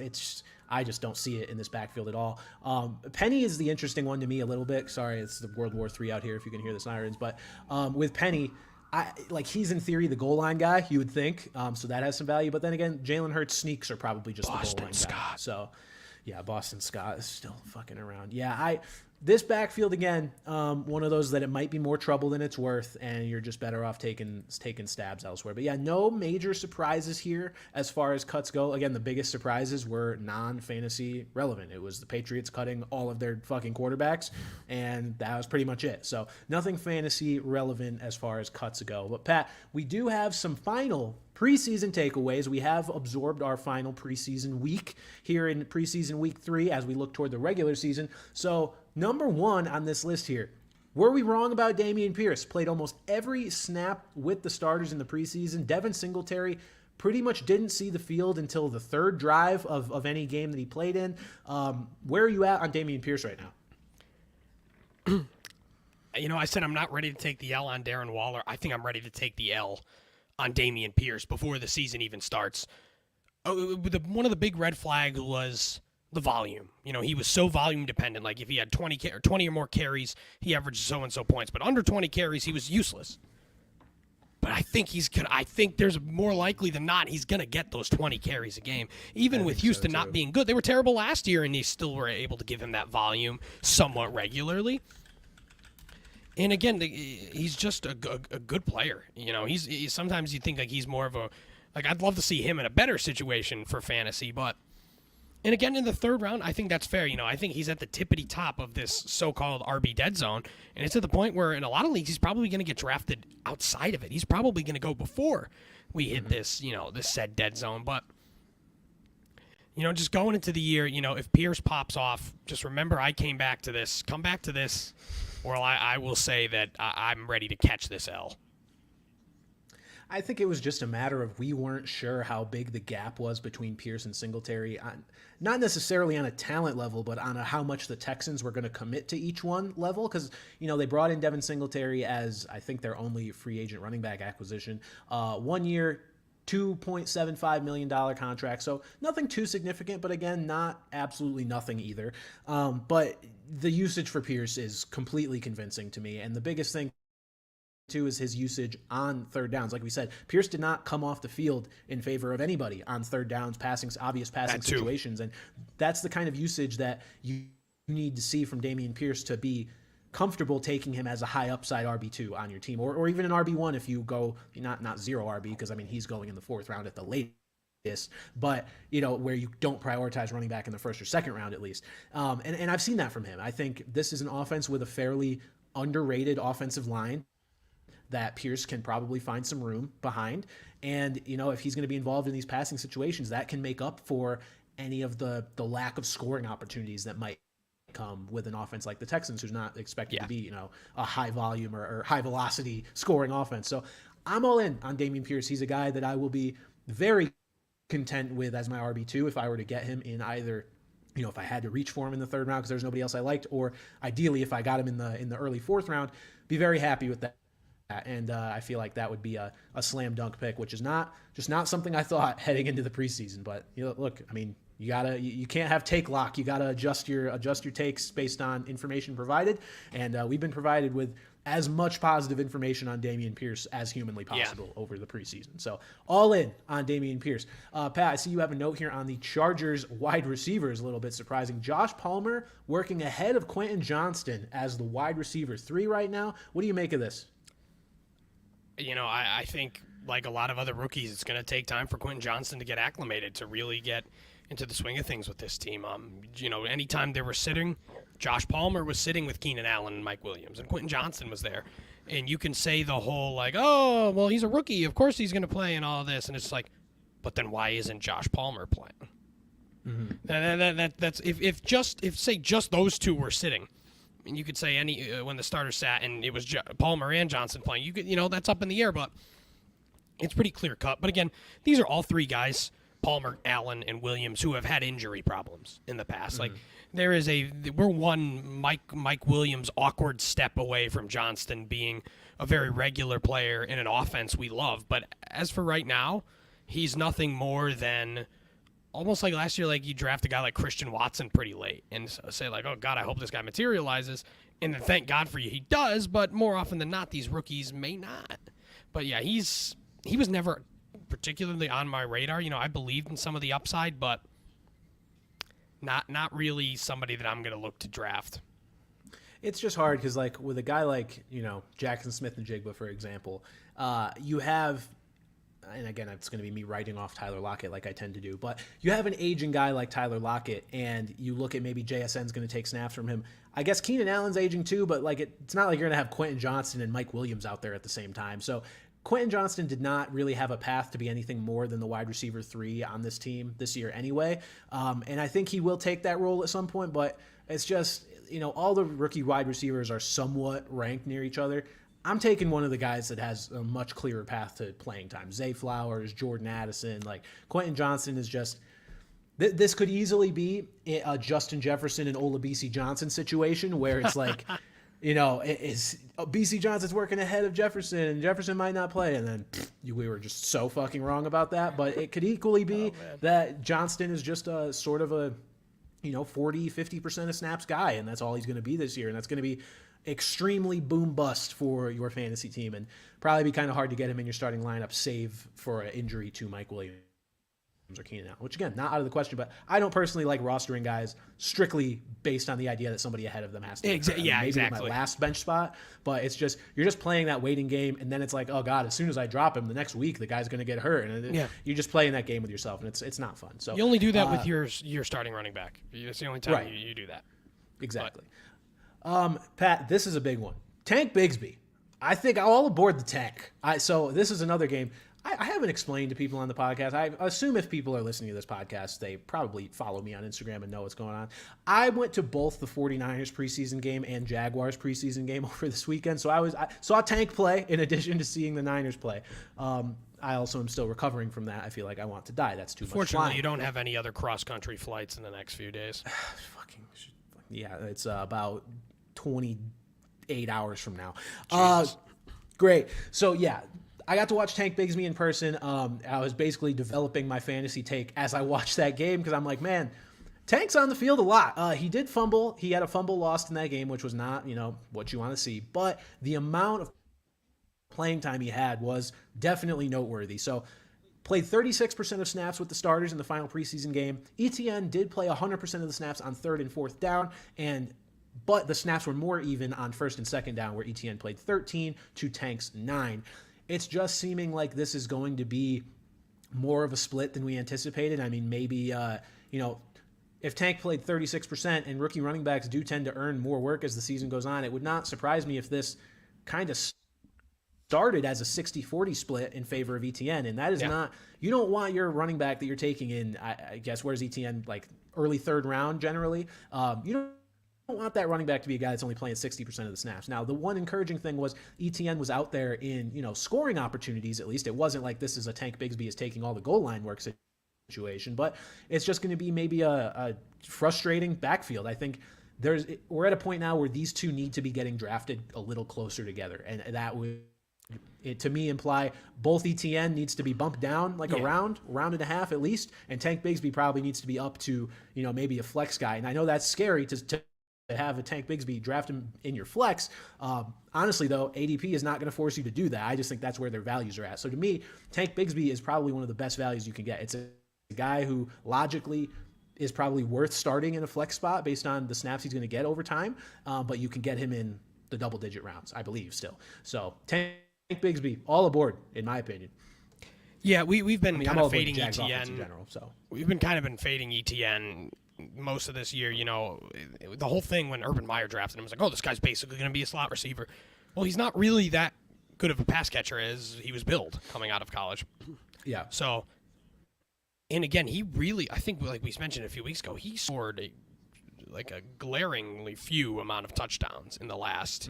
I just don't see it in this backfield at all. Penny is the interesting one to me a little bit. Sorry, it's the World War III out here if you can hear the sirens. But with Penny, he's in theory the goal line guy, you would think. So that has some value. But then again, Jalen Hurts sneaks are probably just the goal line guy. So yeah, Boston Scott is still fucking around. Yeah, this backfield again, one of those that it might be more trouble than it's worth, and you're just better off taking stabs elsewhere. But yeah, no major surprises here as far as cuts go. Again, the biggest surprises were non-fantasy relevant. It was the Patriots cutting all of their fucking quarterbacks, and that was pretty much it. So nothing fantasy relevant as far as cuts go. But Pat, we do have some final preseason takeaways. We have absorbed our final preseason week here in preseason week 3 as we look toward the regular season. So number 1 on this list here, were we wrong about Dameon Pierce? Played almost every snap with the starters in the preseason. Devin Singletary pretty much didn't see the field until the third drive of any game that he played in. Where are you at on Dameon Pierce right now? I said I'm not ready to take the L on Darren Waller. I think I'm ready to take the L on Dameon Pierce before the season even starts. One of the big red flags was the volume. He was so volume dependent. Like if he had 20 or more carries, he averaged so-and-so points. But under 20 carries, he was useless. But I think there's more likely than not he's going to get those 20 carries a game. Even with Houston not being good. They were terrible last year, and they still were able to give him that volume somewhat regularly. And again, he's just a good player. He's sometimes you think like he's more of a I'd love to see him in a better situation for fantasy, but and again in the third round, I think that's fair. I think he's at the tippity top of this so-called RB dead zone, and it's at the point where in a lot of leagues he's probably going to get drafted outside of it. He's probably going to go before we hit this this said dead zone, but. Just going into the year, if Pierce pops off, just remember come back to this, or I will say that I'm ready to catch this L. I think it was just a matter of we weren't sure how big the gap was between Pierce and Singletary, not necessarily on a talent level, but on how much the Texans were going to commit to each one level. Because, they brought in Devin Singletary as, I think, their only free agent running back acquisition. 1 year, $2.75 million contract. So nothing too significant, but again, not absolutely nothing either. But the usage for Pierce is completely convincing to me. And the biggest thing too is his usage on third downs. Like we said, Pierce did not come off the field in favor of anybody on third downs, obvious passing situations. And that's the kind of usage that you need to see from Dameon Pierce to be comfortable taking him as a high upside RB2 on your team, or even an RB1 if you go not zero RB, because he's going in the fourth round at the latest, but where you don't prioritize running back in the first or second round at least. And I've seen that from him. I think this is an offense with a fairly underrated offensive line that Pierce can probably find some room behind. And, if he's going to be involved in these passing situations, that can make up for any of the lack of scoring opportunities that might come with an offense like the Texans, who's not expected to be, a high volume or high velocity scoring offense. So I'm all in on Dameon Pierce. He's a guy that I will be very content with as my RB2 if I were to get him in either, if I had to reach for him in the third round because there's nobody else I liked, or ideally if I got him in the early fourth round, be very happy with that. And I feel like that would be a slam dunk pick, which is not something I thought heading into the preseason. But look, you can't have take lock. You gotta adjust your takes based on information provided, and we've been provided with as much positive information on Dameon Pierce as humanly possible over the preseason. So all in on Dameon Pierce. Pat, I see you have a note here on the Chargers wide receivers. A little bit surprising. Josh Palmer working ahead of Quentin Johnston as the wide receiver 3 right now. What do you make of this? I think like a lot of other rookies, it's going to take time for Quentin Johnston to get acclimated, to really get into the swing of things with this team. Anytime they were sitting, Josh Palmer was sitting with Keenan Allen and Mike Williams, and Quentin Johnston was there. And you can say the whole oh, well, he's a rookie, of course he's going to play and all this. And it's like, but then why isn't Josh Palmer playing? Mm-hmm. That's if just those two were sitting. And you could say when the starter sat and it was Palmer and Johnson playing, you could that's up in the air, but it's pretty clear cut. But again, these are all three guys, Palmer, Allen, and Williams, who have had injury problems in the past. Mm-hmm. We're one Mike Williams awkward step away from Johnston being a very regular player in an offense we love. But as for right now, he's nothing more than almost like last year, you draft a guy like Christian Watson pretty late and say oh God, I hope this guy materializes. And then thank God for you, he does. But more often than not, these rookies may not. But yeah, he was never particularly on my radar. I believed in some of the upside, but not really somebody that I'm going to look to draft. It's just hard because with a guy like Jackson Smith and Jigba, for example, you have. And again, it's going to be me writing off Tyler Lockett like I tend to do. But you have an aging guy like Tyler Lockett, and you look at maybe JSN's going to take snaps from him. I guess Keenan Allen's aging too, but it's not like you're going to have Quentin Johnston and Mike Williams out there at the same time. So Quentin Johnston did not really have a path to be anything more than the wide receiver 3 on this team this year anyway. And I think he will take that role at some point, but it's just, all the rookie wide receivers are somewhat ranked near each other. I'm taking one of the guys that has a much clearer path to playing time. Zay Flowers, Jordan Addison, like Quentin Johnson is just. This could easily be a Justin Jefferson and Olabisi Johnson situation where it's like, BC Johnson's working ahead of Jefferson and Jefferson might not play. And then we were just so fucking wrong about that. But it could equally be that Johnston is just a sort of a, 40, 50% of snaps guy. And that's all he's going to be this year. And that's going to be extremely boom bust for your fantasy team and probably be kind of hard to get him in your starting lineup, save for an injury to Mike Williams or Keenan Allen, which again, not out of the question, but I don't personally like rostering guys strictly based on the idea that somebody ahead of them has to. Maybe my last bench spot, but it's just, you're just playing that waiting game. And then it's like, oh God, as soon as I drop him the next week, the guy's going to get hurt. And you're just playing that game with yourself and it's not fun. So you only do that with your starting running back. It's the only time you do that. Exactly. Pat, this is a big one. Tank Bigsby. I think I'll all aboard the tank. So this is another game. I haven't explained to people on the podcast. I assume if people are listening to this podcast, they probably follow me on Instagram and know what's going on. I went to both the 49ers preseason game and Jaguars preseason game over this weekend. So I saw Tank play in addition to seeing the Niners play. I also am still recovering from that. I feel like I want to die. That's too much flying. Fortunately, you don't have any other cross-country flights in the next few days. It's about 28 hours from now. Great. So, I got to watch Tank Bigsby in person. I was basically developing my fantasy take as I watched that game because I'm like, man, Tank's on the field a lot. He did fumble. He had a fumble lost in that game, which was not, what you want to see. But the amount of playing time he had was definitely noteworthy. So played 36% of snaps with the starters in the final preseason game. ETN did play 100% of the snaps on third and fourth down, but the snaps were more even on first and second down, where ETN played 13 to Tank's 9. It's just seeming like this is going to be more of a split than we anticipated. I mean, maybe, if Tank played 36% and rookie running backs do tend to earn more work as the season goes on, it would not surprise me if this kind of started as a 60-40 split in favor of ETN. And that is not, you don't want your running back that you're taking in, I guess, where's ETN, like early third round generally? You don't want that running back to be a guy that's only playing 60% of the snaps. Now, the one encouraging thing was ETN was out there in, scoring opportunities, at least. It wasn't like this is a Tank Bigsby is taking all the goal line work situation, but it's just going to be maybe a frustrating backfield. I think we're at a point now where these two need to be getting drafted a little closer together, and that would, to me, imply both ETN needs to be bumped down like a round and a half at least, and Tank Bigsby probably needs to be up to, maybe a flex guy. And I know that's scary to have a Tank Bigsby, draft him in your flex. Honestly, though, ADP is not going to force you to do that. I just think that's where their values are at. So to me, Tank Bigsby is probably one of the best values you can get. It's a guy who logically is probably worth starting in a flex spot based on the snaps he's going to get over time, but you can get him in the double-digit rounds, I believe, still. So Tank Bigsby, all aboard, in my opinion. Yeah, we've been kind of fading ETN in general. So we've been fading ETN most of this year. The whole thing when Urban Meyer drafted him was like, oh, this guy's basically going to be a slot receiver. Well, he's not really that good of a pass catcher as he was billed coming out of college. Yeah. So, and again, he really, I think, like we mentioned a few weeks ago, he scored a glaringly few amount of touchdowns in the last,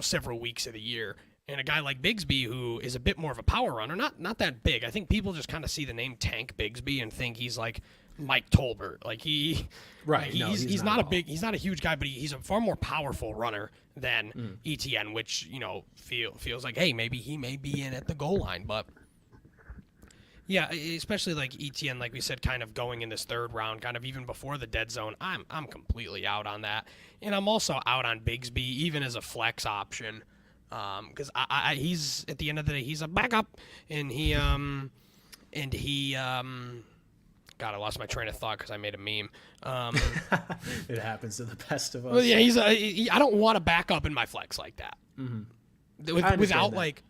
several weeks of the year. And a guy like Bigsby, who is a bit more of a power runner, not that big. I think people just kind of see the name Tank Bigsby and think he's like Mike Tolbert. Like he's not a huge guy, but he's a far more powerful runner than ETN, which feels like, hey, maybe he may be in at the goal line. But yeah, especially like ETN, like we said, kind of going in this third round, kind of even before the dead zone. I'm completely out on that, and I'm also out on Bigsby even as a flex option. Because he's at the end of the day, he's a backup, and God, I lost my train of thought because I made a meme. It happens to the best of us. Well, yeah, I don't want to back up in my flex like that. Mm-hmm. Without that.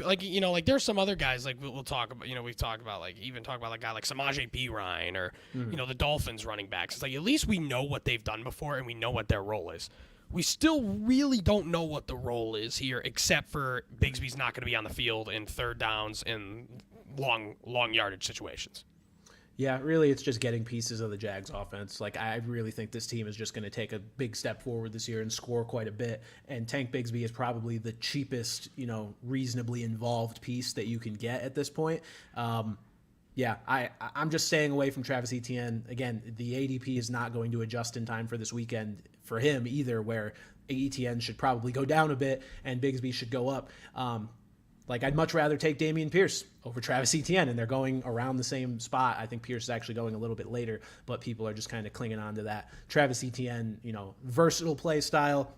Like there's some other guys like we'll talk about. We've talked about like a guy like Samaje Perine or the Dolphins running backs. It's like at least we know what they've done before and we know what their role is. We still really don't know what the role is here, except for Bigsby's not going to be on the field in third downs and long yardage situations. Yeah, really, it's just getting pieces of the Jags offense. Like, I really think this team is just going to take a big step forward this year and score quite a bit. And Tank Bigsby is probably the cheapest, reasonably involved piece that you can get at this point. Yeah, I'm just staying away from Travis Etienne. Again, the ADP is not going to adjust in time for this weekend for him either, where Etienne should probably go down a bit and Bigsby should go up. I'd much rather take Dameon Pierce over Travis Etienne, and they're going around the same spot. I think Pierce is actually going a little bit later, but people are just kind of clinging on to that. Travis Etienne, versatile play style,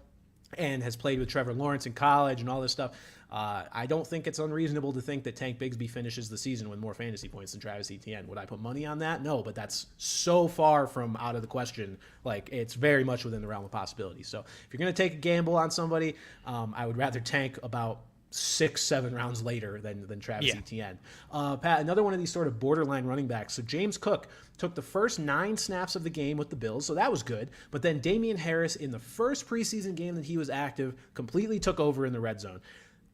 and has played with Trevor Lawrence in college and all this stuff. I don't think it's unreasonable to think that Tank Bigsby finishes the season with more fantasy points than Travis Etienne. Would I put money on that? No, but that's so far from out of the question. It's very much within the realm of possibility. So if you're going to take a gamble on somebody, I would rather tank about 6-7 rounds later than Travis Etienne. Pat, another one of these sort of borderline running backs. So James Cook took the first 9 snaps of the game with the Bills, so that was good. But then Damian Harris, in the first preseason game that he was active, completely took over in the red zone.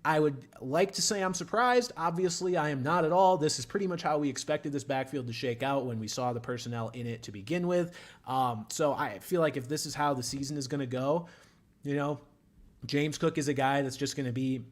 I would like to say I'm surprised. Obviously, I am not at all. This is pretty much how we expected this backfield to shake out when we saw the personnel in it to begin with. So I feel like if this is how the season is going to go, James Cook is a guy that's just going to be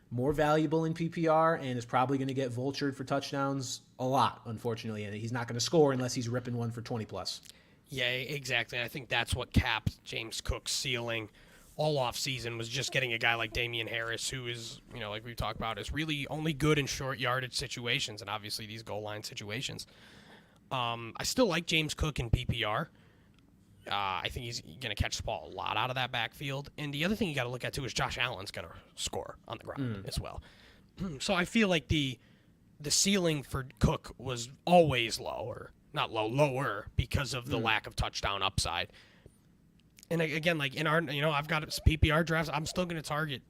more valuable in PPR and is probably going to get vultured for touchdowns a lot, unfortunately, and he's not going to score unless he's ripping one for 20 plus. Yeah, exactly. I think that's what capped James Cook's ceiling all off season, was just getting a guy like Damian Harris, who is, like we've talked about, is really only good in short yardage situations, and obviously these goal line situations. I still like James Cook in PPR. I think he's going to catch the ball a lot out of that backfield. And the other thing you got to look at, too, is Josh Allen's going to score on the ground as well. So I feel like the ceiling for Cook was always lower because of the lack of touchdown upside. And again, in our, I've got PPR drafts, I'm still going to target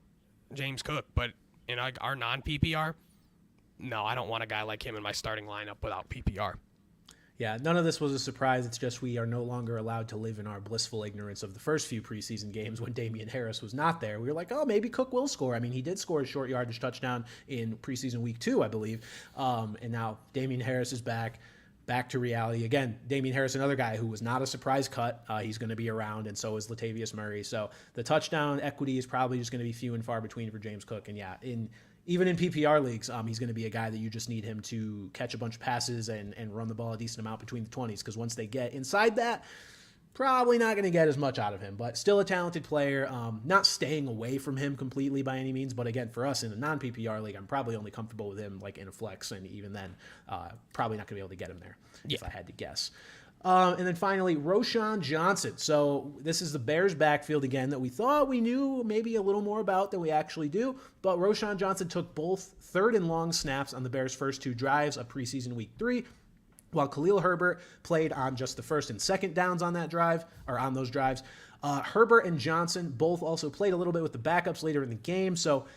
James Cook. But in our non-PPR, no, I don't want a guy like him in my starting lineup without PPR. Yeah, none of this was a surprise. It's just we are no longer allowed to live in our blissful ignorance of the first few preseason games when Damian Harris was not there. We were like, oh, maybe Cook will score. I mean, he did score a short yardage touchdown in preseason week 2, I believe. And now Damian Harris is back to reality. Again, Damian Harris, another guy who was not a surprise cut. He's going to be around, and so is Latavius Murray. So the touchdown equity is probably just going to be few and far between for James Cook. And yeah, even in PPR leagues, he's going to be a guy that you just need him to catch a bunch of passes and run the ball a decent amount between the 20s, because once they get inside that, probably not going to get as much out of him, but still a talented player. Not staying away from him completely by any means, but again, for us in a non-PPR league, I'm probably only comfortable with him in a flex, and even then, probably not going to be able to get him there if I had to guess. And then finally, Roschon Johnson. So this is the Bears backfield again that we thought we knew maybe a little more about than we actually do. But Roschon Johnson took both third and long snaps on the Bears' first 2 drives of preseason week 3, while Khalil Herbert played on just the first and second downs on that drive, or on those drives. Herbert and Johnson both also played a little bit with the backups later in the game. So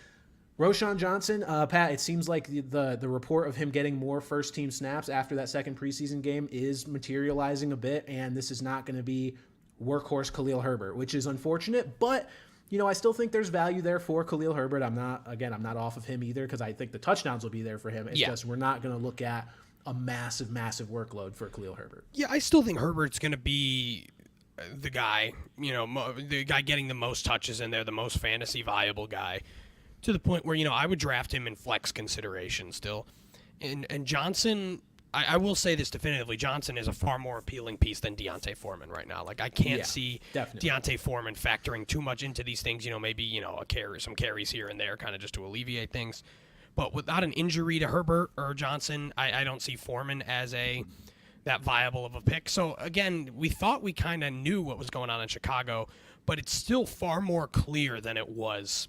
Roschon Johnson, Pat, it seems like the report of him getting more first-team snaps after that second preseason game is materializing a bit, and this is not going to be workhorse Khalil Herbert, which is unfortunate, but I still think there's value there for Khalil Herbert. I'm not off of him either, because I think the touchdowns will be there for him. It's just we're not going to look at a massive workload for Khalil Herbert. Yeah, I still think Herbert's going to be the guy, the guy getting the most touches in there, the most fantasy viable guy, to the point where, I would draft him in flex consideration still. And Johnson, I will say this definitively, Johnson is a far more appealing piece than Deontay Foreman right now. I can't see Deontay Foreman factoring too much into these things, maybe, some carries here and there kind of just to alleviate things. But without an injury to Herbert or Johnson, I don't see Foreman as that viable of a pick. So, again, we thought we kind of knew what was going on in Chicago, but it's still far more clear than it was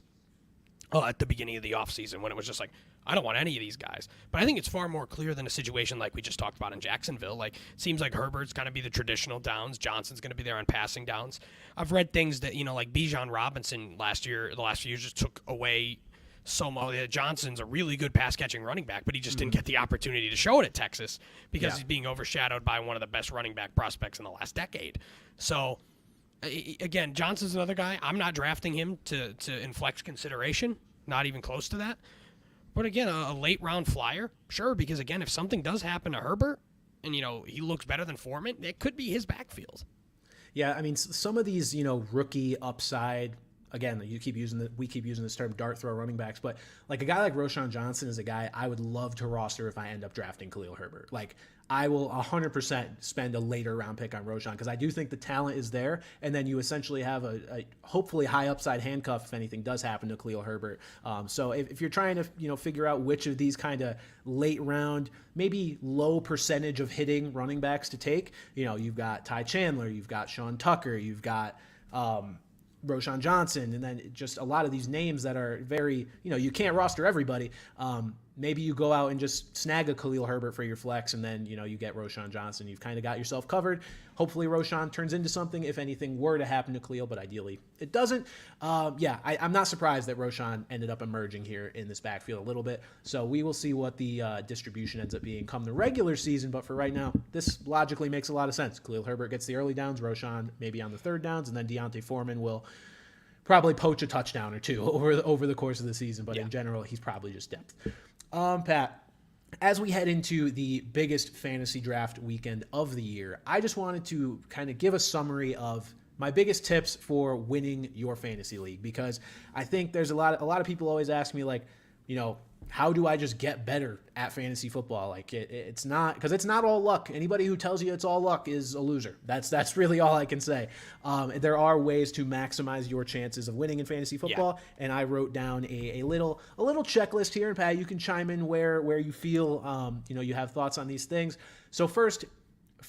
at the beginning of the offseason, when it was just I don't want any of these guys. But I think it's far more clear than a situation like we just talked about in Jacksonville. It seems like Herbert's going to be the traditional downs. Johnson's going to be there on passing downs. I've read things that, Bijan Robinson the last few years just took away so much. Johnson's a really good pass-catching running back, but he just didn't get the opportunity to show it at Texas because he's being overshadowed by one of the best running back prospects in the last decade. So, again, Johnson's another guy. I'm not drafting him to inflex consideration, not even close to that. But again, a late round flyer, sure, because again, if something does happen to Herbert, and, he looks better than Foreman, it could be his backfield. Yeah, I mean, some of these, rookie upside, again, we keep using this term dart throw running backs, but like a guy like Roschon Johnson is a guy I would love to roster if I end up drafting Khalil Herbert. Like, I will 100% spend a later round pick on Roschon because I do think the talent is there, and then you essentially have a hopefully high upside handcuff if anything does happen to Khalil Herbert. So if you're trying to figure out which of these kind of late round, maybe low percentage of hitting running backs to take, you've got Ty Chandler, you've got Sean Tucker, you've got Roschon Johnson, and then just a lot of these names that are very, you can't roster everybody. Maybe you go out and just snag a Khalil Herbert for your flex, and then, you get Roschon Johnson. You've kind of got yourself covered. Hopefully Roschon turns into something if anything were to happen to Khalil, but ideally it doesn't. I'm not surprised that Roschon ended up emerging here in this backfield a little bit. So we will see what the distribution ends up being come the regular season. But for right now, this logically makes a lot of sense. Khalil Herbert gets the early downs, Roschon maybe on the third downs, and then Deontay Foreman will probably poach a touchdown or two over the course of the season. But in general, he's probably just depth. Pat, as we head into the biggest fantasy draft weekend of the year, I just wanted to kind of give a summary of my biggest tips for winning your fantasy league, because I think there's a lot of people always ask me, like, how do I just get better at fantasy football? Like it's not, because it's not all luck. Anybody who tells you it's all luck is a loser. That's really all I can say. There are ways to maximize your chances of winning in fantasy football, and I wrote down a little checklist here. And Pat, you can chime in where you feel you have thoughts on these things. So first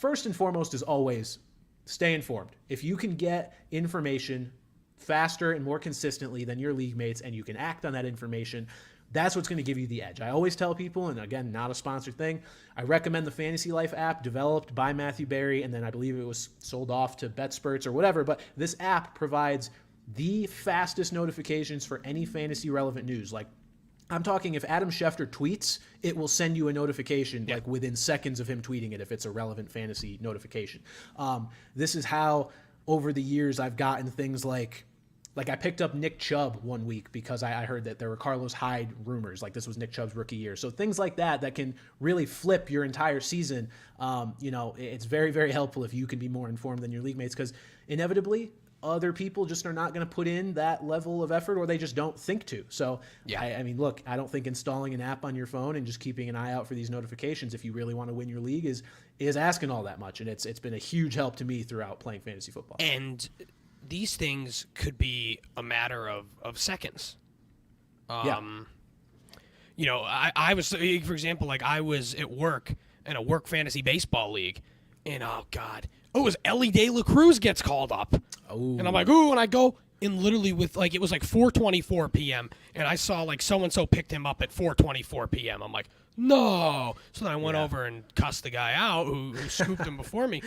and foremost is always stay informed. If you can get information faster and more consistently than your league mates, and you can act on that information, that's what's going to give you the edge. I always tell people, and again, not a sponsored thing, I recommend the Fantasy Life app developed by Matthew Berry, and then I believe it was sold off to BetSperts or whatever, but this app provides the fastest notifications for any fantasy relevant news. Like, I'm talking, if Adam Schefter tweets, it will send you a notification like within seconds of him tweeting it if it's a relevant fantasy notification. This is how over the years I've gotten things like I picked up Nick Chubb one week because I heard that there were Carlos Hyde rumors. Like, this was Nick Chubb's rookie year. So things like that can really flip your entire season. It's very, very helpful if you can be more informed than your league mates, because inevitably other people just are not going to put in that level of effort, or they just don't think to. So, I mean, look, I don't think installing an app on your phone and just keeping an eye out for these notifications if you really want to win your league is asking all that much. And it's been a huge help to me throughout playing fantasy football. And these things could be a matter of seconds. I was, for example, like I was at work in a work fantasy baseball league, and it was Ellie De La Cruz gets called up. Oh. And I'm like, ooh, and I go, and literally it was like 4:24 p.m., and I saw like so-and-so picked him up at 4:24 p.m. I'm like, no. So then I went over and cussed the guy out who scooped him before me.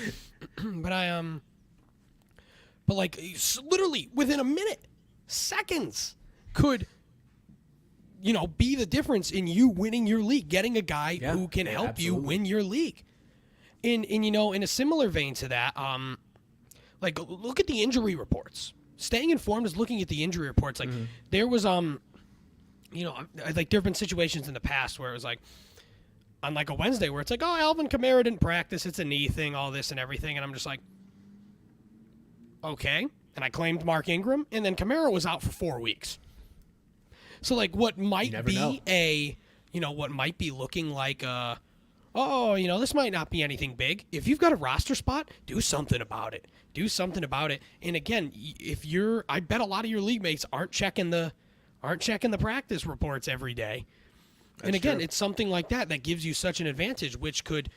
But like literally within a minute, seconds could, be the difference in you winning your league, getting a guy who can help you win your league. In a similar vein to that, like look at the injury reports. Staying informed is looking at the injury reports. Like there was like there have been situations in the past where it was like on like a Wednesday where it's like, oh, Alvin Kamara didn't practice, it's a knee thing, all this and everything, and I'm just like, okay. And I claimed Mark Ingram, and then Kamara was out for 4 weeks. So like what might be what might be looking like this might not be anything big. If you've got a roster spot, do something about it. And again, I bet a lot of your league mates aren't checking the practice reports every day. That's and again, true. It's something like that gives you such an advantage, which could,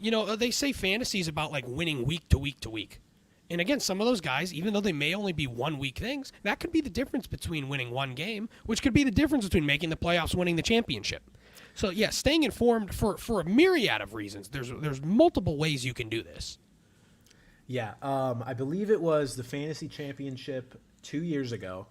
they say fantasy is about like winning week to week to week. And again, some of those guys, even though they may only be 1 week things, that could be the difference between winning one game, which could be the difference between making the playoffs, winning the championship. So yeah, staying informed for a myriad of reasons. There's multiple ways you can do this. Yeah, I believe it was the fantasy championship 2 years ago.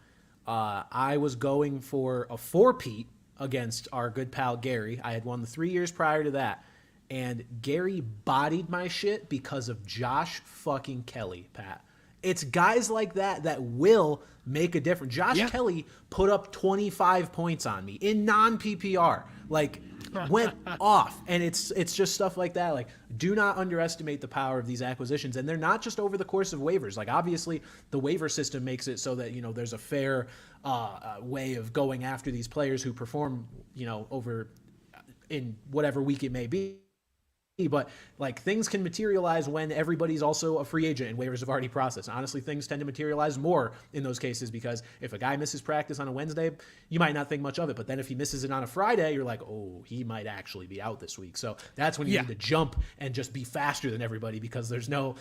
I was going for a 4-peat against our good pal Gary. I had won the 3 years prior to that. And Gary bodied my shit because of Josh fucking Kelly, Pat. It's guys like that will make a difference. Josh Kelly put up 25 points on me in non-PPR. Like, went off. And it's just stuff like that. Like, do not underestimate the power of these acquisitions. And they're not just over the course of waivers. Like, obviously, the waiver system makes it so that, there's a fair way of going after these players who perform, over in whatever week it may be. But like, things can materialize when everybody's also a free agent and waivers have already processed. Honestly, things tend to materialize more in those cases, because if a guy misses practice on a Wednesday, you might not think much of it. But then if he misses it on a Friday, you're like, oh, he might actually be out this week. So that's when you need to jump and just be faster than everybody, because there's no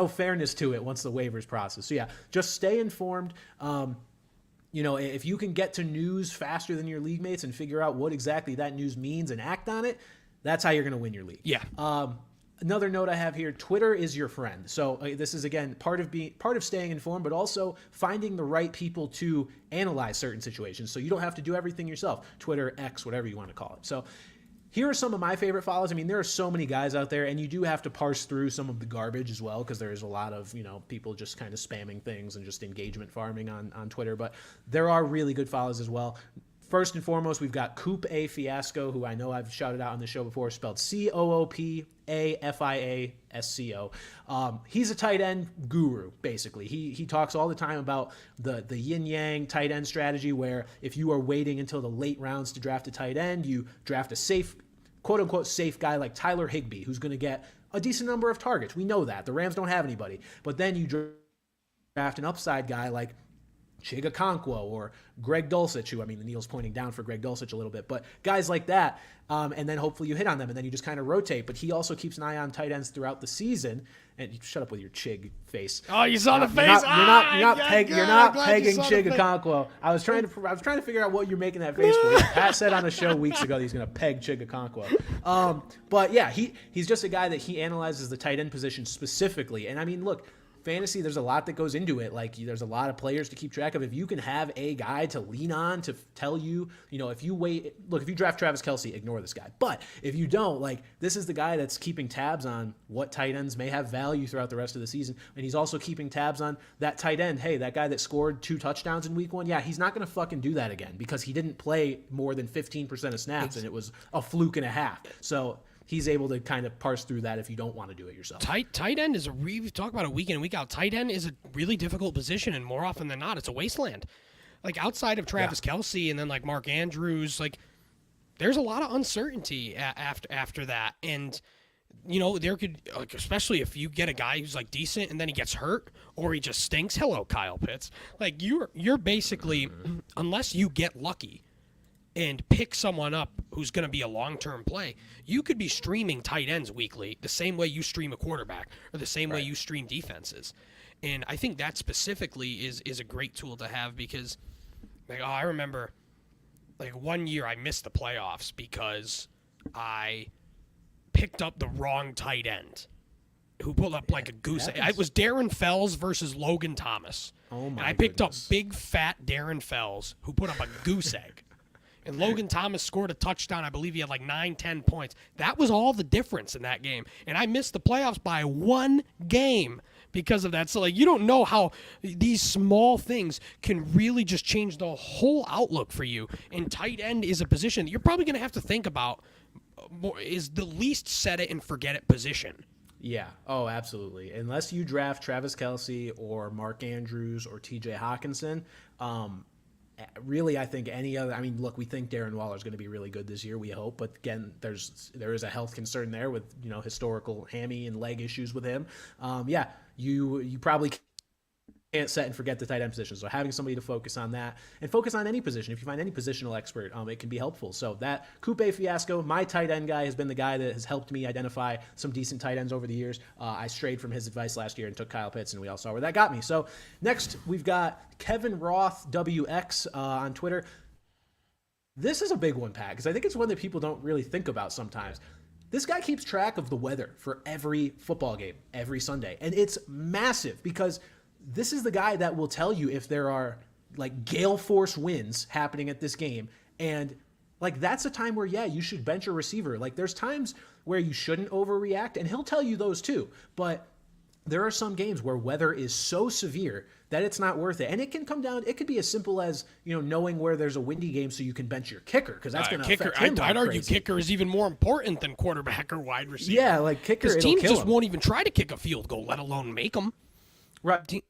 fairness to it once the waivers process. So just stay informed. If you can get to news faster than your league mates and figure out what exactly that news means and act on it, that's how you're going to win your league. Yeah. Another note I have here: Twitter is your friend. So this is, again, part of staying informed, but also finding the right people to analyze certain situations. So you don't have to do everything yourself. Twitter, X, whatever you want to call it. So here are some of my favorite follows. I mean, there are so many guys out there, and you do have to parse through some of the garbage as well, because there is a lot of, people just kind of spamming things and just engagement farming on Twitter. But there are really good follows as well. First and foremost, we've got Coop A Fiasco, who I know I've shouted out on the show before, spelled COOPAFIASCO. He's a tight end guru, basically. He talks all the time about the yin-yang tight end strategy, where if you are waiting until the late rounds to draft a tight end, you draft a safe, quote-unquote safe guy like Tyler Higbee, who's going to get a decent number of targets. We know that. The Rams don't have anybody. But then you draft an upside guy like Chig Okonkwo or Greg Dulcich, who, the needle's pointing down for Greg Dulcich a little bit, but guys like that, and then hopefully you hit on them, and then you just kind of rotate. But he also keeps an eye on tight ends throughout the season. And shut up with your Chig face. Oh, you saw the face. You're not pegging Chig Okonkwo. I was trying to figure out what you're making that face for. Pat said on a show weeks ago that he's going to peg Chig Okonkwo. But yeah, he's just a guy that he analyzes the tight end position specifically. And look, fantasy, there's a lot that goes into it. Like, there's a lot of players to keep track of. If you can have a guy to lean on to tell you, if you draft Travis Kelce, ignore this guy. But if you don't, this is the guy that's keeping tabs on what tight ends may have value throughout the rest of the season. And he's also keeping tabs on that tight end. Hey, that guy that scored 2 touchdowns in week 1, he's not going to fucking do that again, because he didn't play more than 15% of snaps, and it was a fluke and a half. So he's able to kind of parse through that if you don't want to do it yourself. Tight end is we talk about a week in and week out. Tight end is a really difficult position, and more often than not, it's a wasteland. Like, outside of Travis Kelce and then like Mark Andrews, like, there's a lot of uncertainty after that. And there could, like, especially if you get a guy who's like decent and then he gets hurt or he just stinks. Hello, Kyle Pitts. Like, you're basically, unless you get lucky and pick someone up who's going to be a long-term play, you could be streaming tight ends weekly the same way you stream a quarterback or the same way you stream defenses. And I think that specifically is a great tool to have, because, I remember, one year I missed the playoffs because I picked up the wrong tight end who pulled up like a goose egg. It was Darren Fells versus Logan Thomas. Oh, my And I picked up big, fat Darren Fells, who put up a goose egg. And Logan Thomas scored a touchdown. I believe he had like 9-10 points. That was all the difference in that game. And I missed the playoffs by 1 game because of that. So, you don't know how these small things can really just change the whole outlook for you. And tight end is a position that you're probably going to have to think about more, is the least set it and forget it position. Yeah. Oh, absolutely. Unless you draft Travis Kelce or Mark Andrews or TJ Hawkinson, really, I think any other. Look, we think Darren Waller is going to be really good this year. We hope, but again, there is a health concern there with historical hammy and leg issues with him. You probably can't set and forget the tight end position. So having somebody to focus on that and focus on any position. If you find any positional expert, it can be helpful. So that Coupe Fiasco, my tight end guy, has been the guy that has helped me identify some decent tight ends over the years. I strayed from his advice last year and took Kyle Pitts, and we all saw where that got me. So next we've got Kevin Roth WX on Twitter. This is a big one, Pat, because I think it's one that people don't really think about sometimes. This guy keeps track of the weather for every football game, every Sunday. And it's massive, because this is the guy that will tell you if there are like gale force winds happening at this game. And that's a time where, you should bench a receiver. There's times where you shouldn't overreact, and he'll tell you those too. But there are some games where weather is so severe that it's not worth it. And it can come down, it could be as simple as, knowing where there's a windy game so you can bench your kicker, because that's going to affect him. I'd argue crazy. kicker is even more important than quarterback or wide receiver. Yeah, like kicker, because it'll teams kill just him. won't even try to kick a field goal, let alone make them. Right.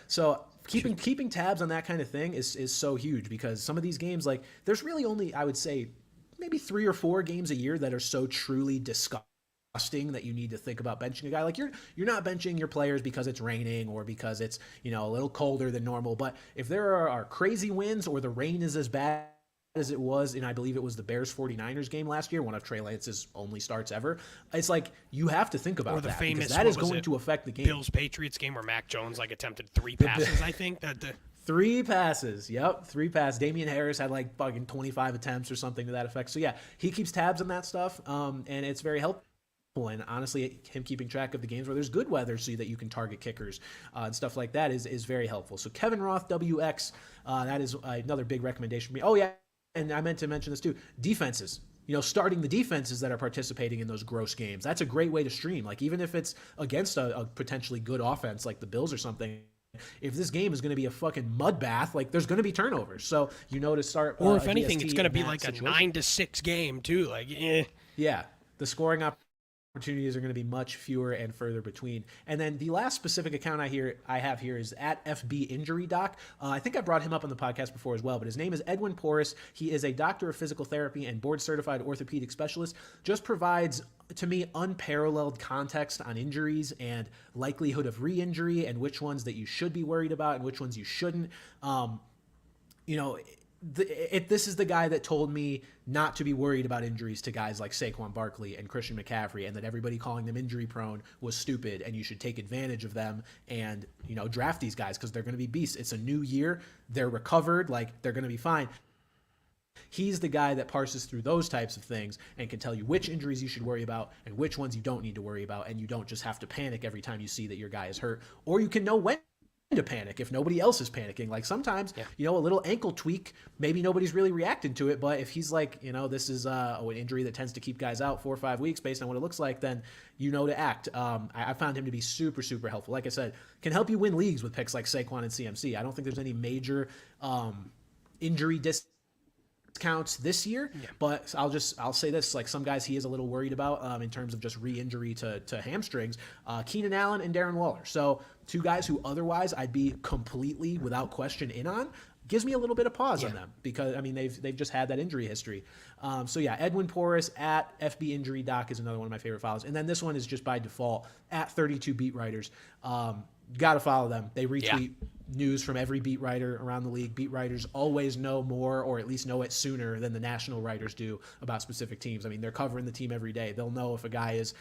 So keeping tabs on that kind of thing is so huge, because some of these games, like, there's really only, I would say, maybe 3 or 4 games a year that are so truly disgusting that you need to think about benching a guy. Like, you're not benching your players because it's raining or because it's a little colder than normal. But if there are crazy winds or the rain is as bad as it was, and I believe it was the Bears 49ers game last year, one of Trey Lance's only starts ever, it's like you have to think about or the that, famous, because that is going to affect the game. Bills Patriots game where Mac Jones attempted 3 passes. I think that 3 passes. Yep, 3 passes. Damian Harris had fucking 25 attempts or something to that effect. So yeah, he keeps tabs on that stuff, and it's very helpful. And honestly, him keeping track of the games where there's good weather so that you can target kickers and stuff like that is very helpful. So Kevin Roth, WX, that is another big recommendation for me. Oh yeah, and I meant to mention this too. Defenses. Starting the defenses that are participating in those gross games. That's a great way to stream. Like, even if it's against a potentially good offense like the Bills or something, if this game is going to be a fucking mud bath, there's going to be turnovers. So to start. Or if anything, it's going to be like a 9-6 game too. Yeah, the scoring opportunities are going to be much fewer and further between. And then the last specific account I have here is at FB Injury Doc. I think I brought him up on the podcast before as well, but his name is Edwin Porras. He is a doctor of physical therapy and board-certified orthopedic specialist. Just provides, to me, unparalleled context on injuries and likelihood of re-injury and which ones that you should be worried about and which ones you shouldn't. This is the guy that told me not to be worried about injuries to guys like Saquon Barkley and Christian McCaffrey, and that everybody calling them injury prone was stupid, and you should take advantage of them and draft these guys because they're going to be beasts. It's a new year. They're recovered. They're going to be fine. He's the guy that parses through those types of things and can tell you which injuries you should worry about and which ones you don't need to worry about, and you don't just have to panic every time you see that your guy is hurt, or you can know when to panic if nobody else is panicking. Sometimes, a little ankle tweak, maybe nobody's really reacting to it, but if he's this is an injury that tends to keep guys out 4 or 5 weeks based on what it looks like, then to act. I found him to be super, super helpful. Like I said, can help you win leagues with picks like Saquon and CMC. I don't think there's any major injury discounts this year, but I'll say this, some guys he is a little worried about in terms of just re-injury to hamstrings, Keenan Allen and Darren Waller. So 2 guys who otherwise I'd be completely without question in on. Gives me a little bit of pause on them because they've just had that injury history. So yeah, Edwin Porras at FB Injury Doc is another one of my favorite follows, and then this one is just by default at 32 Beat Writers. Got to follow them. They retweet news from every beat writer around the league. Beat writers always know more, or at least know it sooner than the national writers do about specific teams. They're covering the team every day. They'll know if a guy is,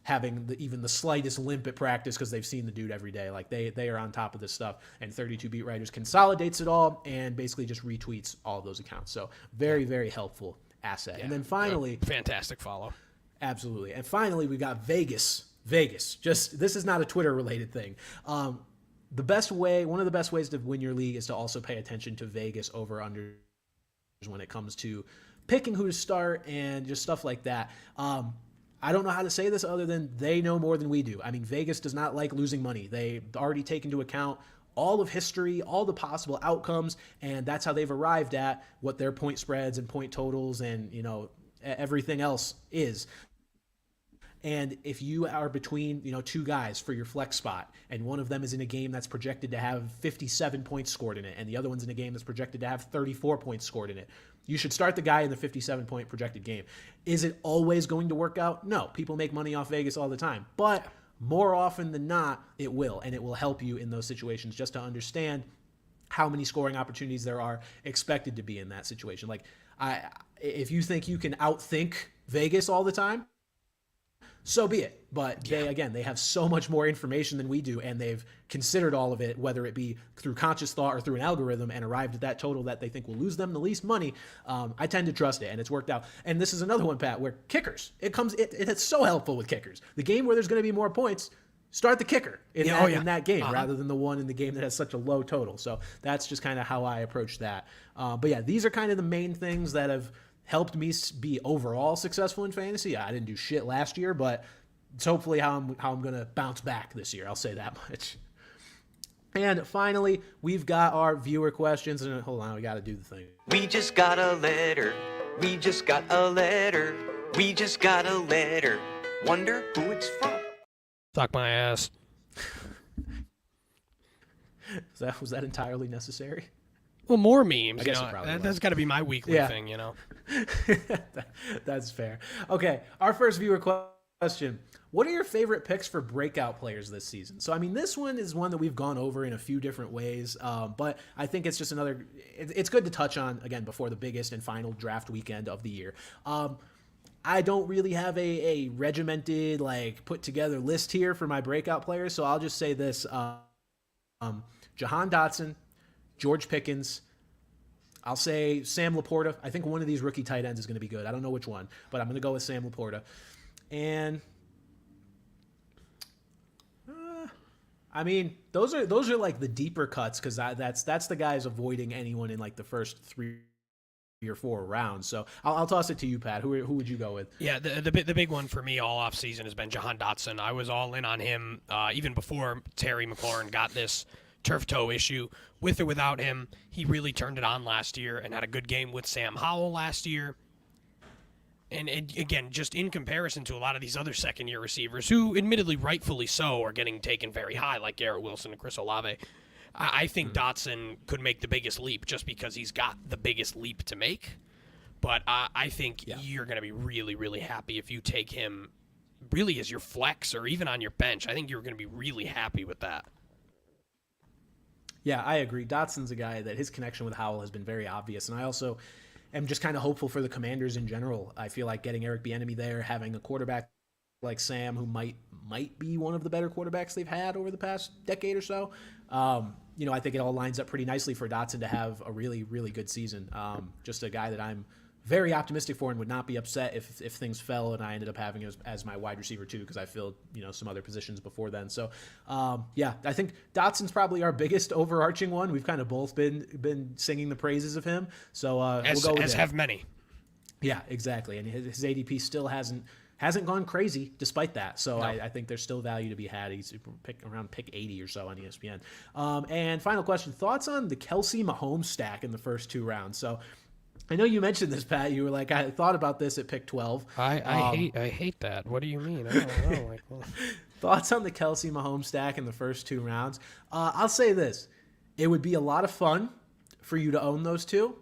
having even the slightest limp at practice because they've seen the dude every day. They are on top of this stuff. And 32 Beat Writers consolidates it all and basically just retweets all of those accounts. So very, very helpful asset. And then finally, fantastic follow. Absolutely. And finally, we got Vegas. Just, this is not a Twitter related thing. One of the best ways to win your league is to also pay attention to Vegas over unders when it comes to picking who to start and just stuff like that. I don't know how to say this other than they know more than we do. Vegas does not like losing money. They already take into account all of history, all the possible outcomes, and that's how they've arrived at what their point spreads and point totals and, everything else is. And if you are between, 2 guys for your flex spot, and one of them is in a game that's projected to have 57 points scored in it, and the other one's in a game that's projected to have 34 points scored in it, you should start the guy in the 57-point projected game. Is it always going to work out? No. People make money off Vegas all the time. But more often than not, it will. And it will help you in those situations just to understand how many scoring opportunities there are expected to be in that situation. If you think you can outthink Vegas all the time, so be it. But they have so much more information than we do, and they've considered all of it, whether it be through conscious thought or through an algorithm, and arrived at that total that they think will lose them the least money. I tend to trust it, and it's worked out. And this is another one, Pat, where kickers, it's so helpful with kickers. The game where there's going to be more points, start the kicker in that game rather than the one in the game that has such a low total. So that's just kind of how I approach that. But yeah, these are kind of the main things that have helped me be overall successful in fantasy. I didn't do shit last year, but it's hopefully how I'm going to bounce back this year. I'll say that much. And finally, we've got our viewer questions. And hold on, we got to do the thing. We just got a letter. We just got a letter. We just got a letter. Wonder who it's from. Suck my ass. Was that entirely necessary? Well, more memes. I guess it probably That's got to be my weekly thing, That's fair. Okay, our first viewer question. What are your favorite picks for breakout players this season? So, I mean, this one is one that we've gone over in a few different ways, but I think it's just it's good to touch on, again, before the biggest and final draft weekend of the year. I don't really have a regimented, put together list here for my breakout players, so I'll just say this. Jahan Dotson, George Pickens, I'll say Sam Laporta. I think one of these rookie tight ends is going to be good. I don't know which one, but I'm going to go with Sam Laporta. And I mean, those are like the deeper cuts because that's the guys avoiding anyone in like the first 3 or 4 rounds. So I'll toss it to you, Pat. Who would you go with? Yeah, the big one for me all off season has been Jahan Dotson. I was all in on him even before Terry McLaurin got this turf toe issue. With or without him, he really turned it on last year and had a good game with Sam Howell last year. And again, just in comparison to a lot of these other second-year receivers who, admittedly, rightfully so, are getting taken very high, like Garrett Wilson and Chris Olave, I think Dotson could make the biggest leap just because he's got the biggest leap to make. But I think you're going to be really, really happy if you take him really as your flex or even on your bench. I think you're going to be really happy with that. Yeah, I agree. Dotson's a guy that his connection with Howell has been very obvious, and I also am just kind of hopeful for the Commanders in general. I feel like getting Eric Bieniemy there, having a quarterback like Sam, who might be one of the better quarterbacks they've had over the past decade or so. I think it all lines up pretty nicely for Dotson to have a really, really good season. Just a guy that I'm very optimistic for and would not be upset if things fell and I ended up having him as my wide receiver too, because I filled some other positions before then. So I think Dotson's probably our biggest overarching one. We've kind of both been singing the praises of him. So we'll go with as it. have many. Yeah, exactly. And his ADP still hasn't gone crazy despite that. So no. I think there's still value to be had. He's around pick 80 or so on ESPN. And final question, thoughts on the Kelsey Mahomes stack in the first 2 rounds? So I know you mentioned this, Pat. You were like, I thought about this at pick 12. I hate that. What do you mean? I don't know. Thoughts on the Kelsey Mahomes stack in the first 2 rounds? I'll say this. It would be a lot of fun for you to own those 2.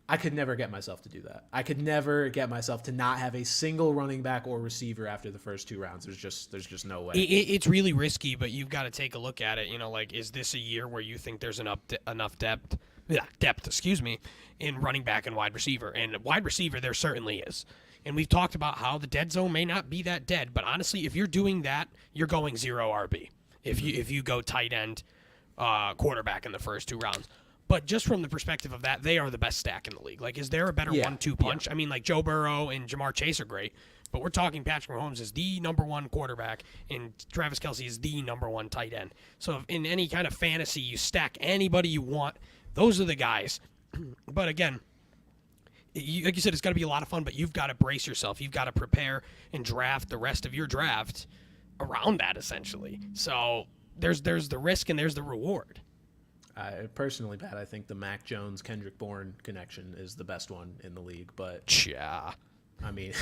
I could never get myself to do that. I could never get myself to not have a single running back or receiver after the first 2 rounds. There's just no way. It's really risky, but you've got to take a look at it. Is this a year where you think there's enough depth, in running back and wide receiver? And wide receiver, there certainly is. And we've talked about how the dead zone may not be that dead, but honestly, if you're doing that, you're going 0 RB. If you go tight end, quarterback in the first 2 rounds. But just from the perspective of that, they are the best stack in the league. Is there a better 1-2 punch? Yeah. I mean, Joe Burrow and Jamar Chase are great, but we're talking Patrick Mahomes is the number 1 quarterback, and Travis Kelce is the number 1 tight end. So if in any kind of fantasy, you stack anybody you want, those are the guys. But again, like you said, it's got to be a lot of fun, but you've got to brace yourself. You've got to prepare and draft the rest of your draft around that, essentially. So there's the risk and there's the reward. Personally, Pat, I think the Mac Jones Kendrick Bourne connection is the best one in the league. But yeah, I mean,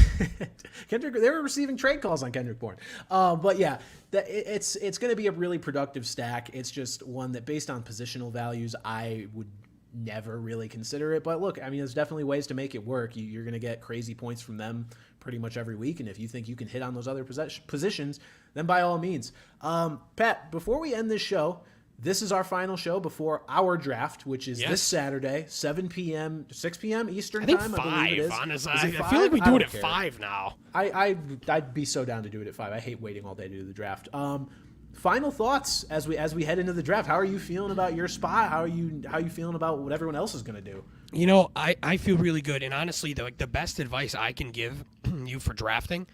Kendrick, they were receiving trade calls on Kendrick Bourne. But yeah, it's going to be a really productive stack. It's just one that, based on positional values, I would never really consider it. But look, I mean, there's definitely ways to make it work. You're going to get crazy points from them pretty much every week, and if you think you can hit on those other positions, then by all means. Pat, before we end this show, this is our final show before our draft, which is this Saturday, 7 p.m., 6 p.m. Eastern time. 5, I believe it is. Honestly. Is it 5? I feel like we do it at care. 5 now. I'd be so down to do it at 5. I hate waiting all day to do the draft. Final thoughts as we head into the draft. How are you feeling about your spot? How are you feeling about what everyone else is going to do? I feel really good, and honestly, the best advice I can give you for drafting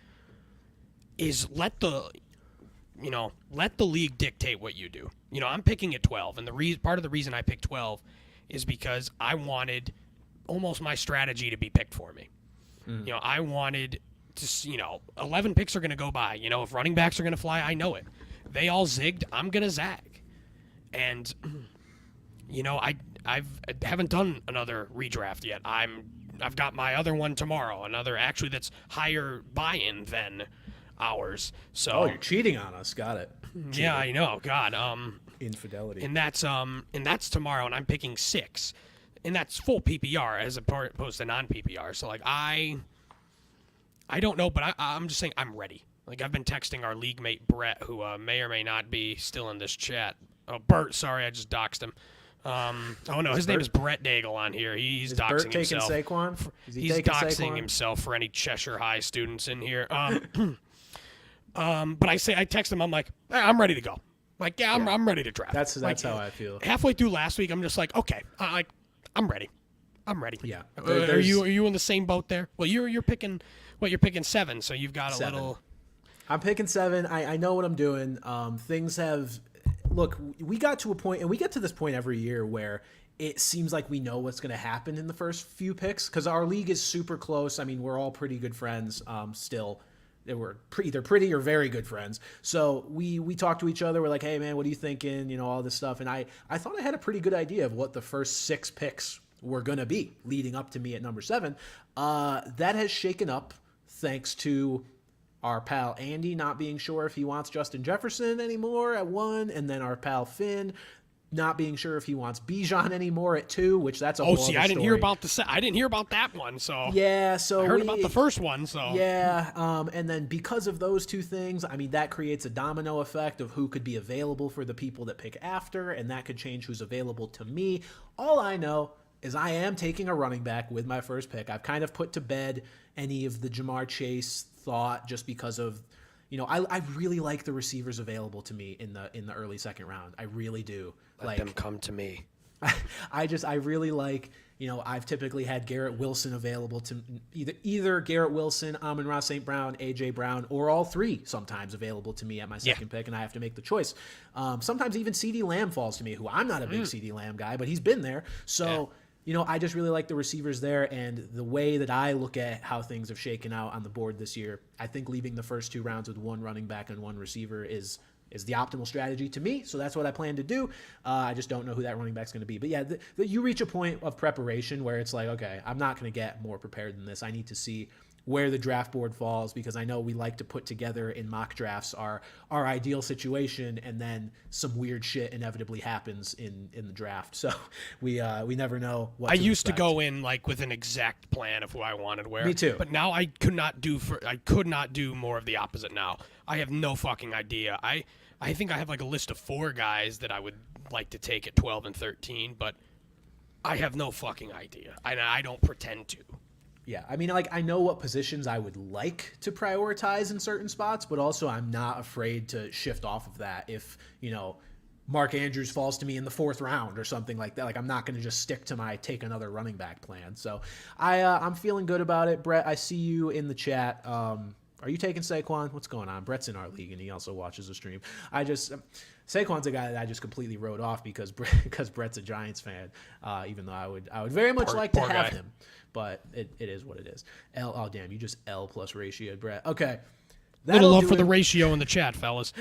is let the league dictate what you do. I'm picking at 12, and part of the reason I picked 12 is because I wanted almost my strategy to be picked for me. I wanted just, 11 picks are going to go by. If running backs are going to fly, I know it. They all zigged, I'm going to zag. And, I haven't done another redraft yet. I've got my other one tomorrow, actually that's higher buy-in than ours. So Oh, you're cheating on us. Got it. yeah, I know. God. Infidelity. And that's tomorrow, and I'm picking 6, and that's full PPR as opposed to non-PPR. So like I don't know, but I'm just saying I'm ready. Like I've been texting our league mate Brett, who may or may not be still in this chat. Oh, Bert, sorry, I just doxed him. Oh no, his name is Brett Daigle on here. He's Is doxing Bert taking himself. Saquon? He's doxing himself for any Cheshire High students in here. But I text him. I'm like, I'm ready to go. Like, yeah, I'm ready to draft. That's like, how I feel. Halfway through last week, I'm just like, okay, I'm ready. I'm ready. Yeah. Are you in the same boat there? Well, you're picking 7, so you've got a 7. little. I'm picking 7. I know what I'm doing. Things have. Look, we got to a point, and we get to this point every year where it seems like we know what's going to happen in the first few picks because our league is super close. I mean, we're all pretty good friends still. We're either pretty or very good friends. So we talk to each other. We're like, hey, man, what are you thinking? All this stuff. And I thought I had a pretty good idea of what the first 6 picks were going to be leading up to me at number 7. That has shaken up thanks to our pal Andy not being sure if he wants Justin Jefferson anymore at 1, and then our pal Finn not being sure if he wants Bijan anymore at 2, which that's a whole other I didn't hear story. about I didn't hear about that one. So yeah, so I heard about the first one. So yeah, and then because of those 2 things, I mean that creates a domino effect of who could be available for the people that pick after, and that could change who's available to me. All I know is I am taking a running back with my first pick. I've kind of put to bed any of the Jamar Chase thought just because of, I really like the receivers available to me in the early second round. I really do. let them come to me. I really like, I've typically had Garrett Wilson available to either Garrett Wilson, Amon-Ra St. Brown, A.J. Brown, or all 3 sometimes available to me at my second pick, and I have to make the choice. Sometimes even C.D. Lamb falls to me, who I'm not a big C.D. Lamb guy, but he's been there. So, I just really like the receivers there, and the way that I look at how things have shaken out on the board this year, I think leaving the first 2 rounds with 1 running back and 1 receiver is the optimal strategy to me. So that's what I plan to do. I just don't know who that running back's going to be. But yeah, you reach a point of preparation where it's like, okay, I'm not going to get more prepared than this. I need to see where the draft board falls, because I know we like to put together in mock drafts our ideal situation, and then some weird shit inevitably happens in the draft. So we never know what I to used expect. to go in like with an exact plan of who I wanted where. Me too. But now I could not do more of the opposite now. I have no fucking idea. I think I have like a list of 4 guys that I would like to take at 12 and 13, but I have no fucking idea. I don't pretend to. Yeah, I mean, like, I know what positions I would like to prioritize in certain spots, but also I'm not afraid to shift off of that if, Mark Andrews falls to me in the 4th round or something like that. Like, I'm not going to just stick to my take another running back plan. So I'm feeling good about it. Brett, I see you in the chat. Are you taking Saquon? What's going on? Brett's in our league, and he also watches the stream. Saquon's a guy that I just completely wrote off because Brett's a Giants fan, even though I would very much like to have him. But it is what it is. Oh, damn, you just L plus ratio, Brett. Okay. Little love for the ratio in the chat, fellas.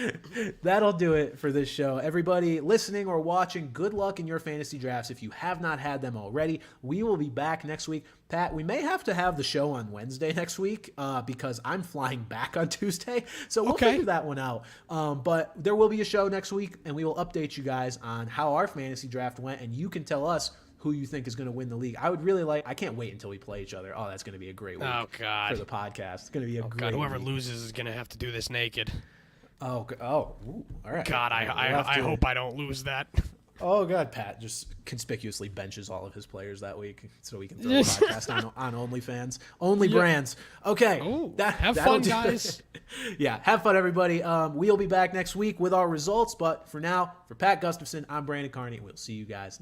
That'll do it for this show. Everybody listening or watching, good luck in your fantasy drafts if you have not had them already. We will be back next week. Pat, we may have to have the show on Wednesday next week because I'm flying back on Tuesday. So we'll figure that one out. But there will be a show next week, and we will update you guys on how our fantasy draft went, and you can tell us who you think is going to win the league. I can't wait until we play each other. Oh, that's going to be a great week for the podcast. It's going to be a great whoever week. loses is going to have to do this naked. Ooh, all right. God, I hope I don't lose that. Oh, God, Pat just conspicuously benches all of his players that week so we can throw the podcast on OnlyFans. Only brands. Okay. Ooh, have fun, guys. Yeah, have fun, everybody. We'll be back next week with our results. But for now, for Pat Gustafson, I'm Brandon Carney. We'll see you guys next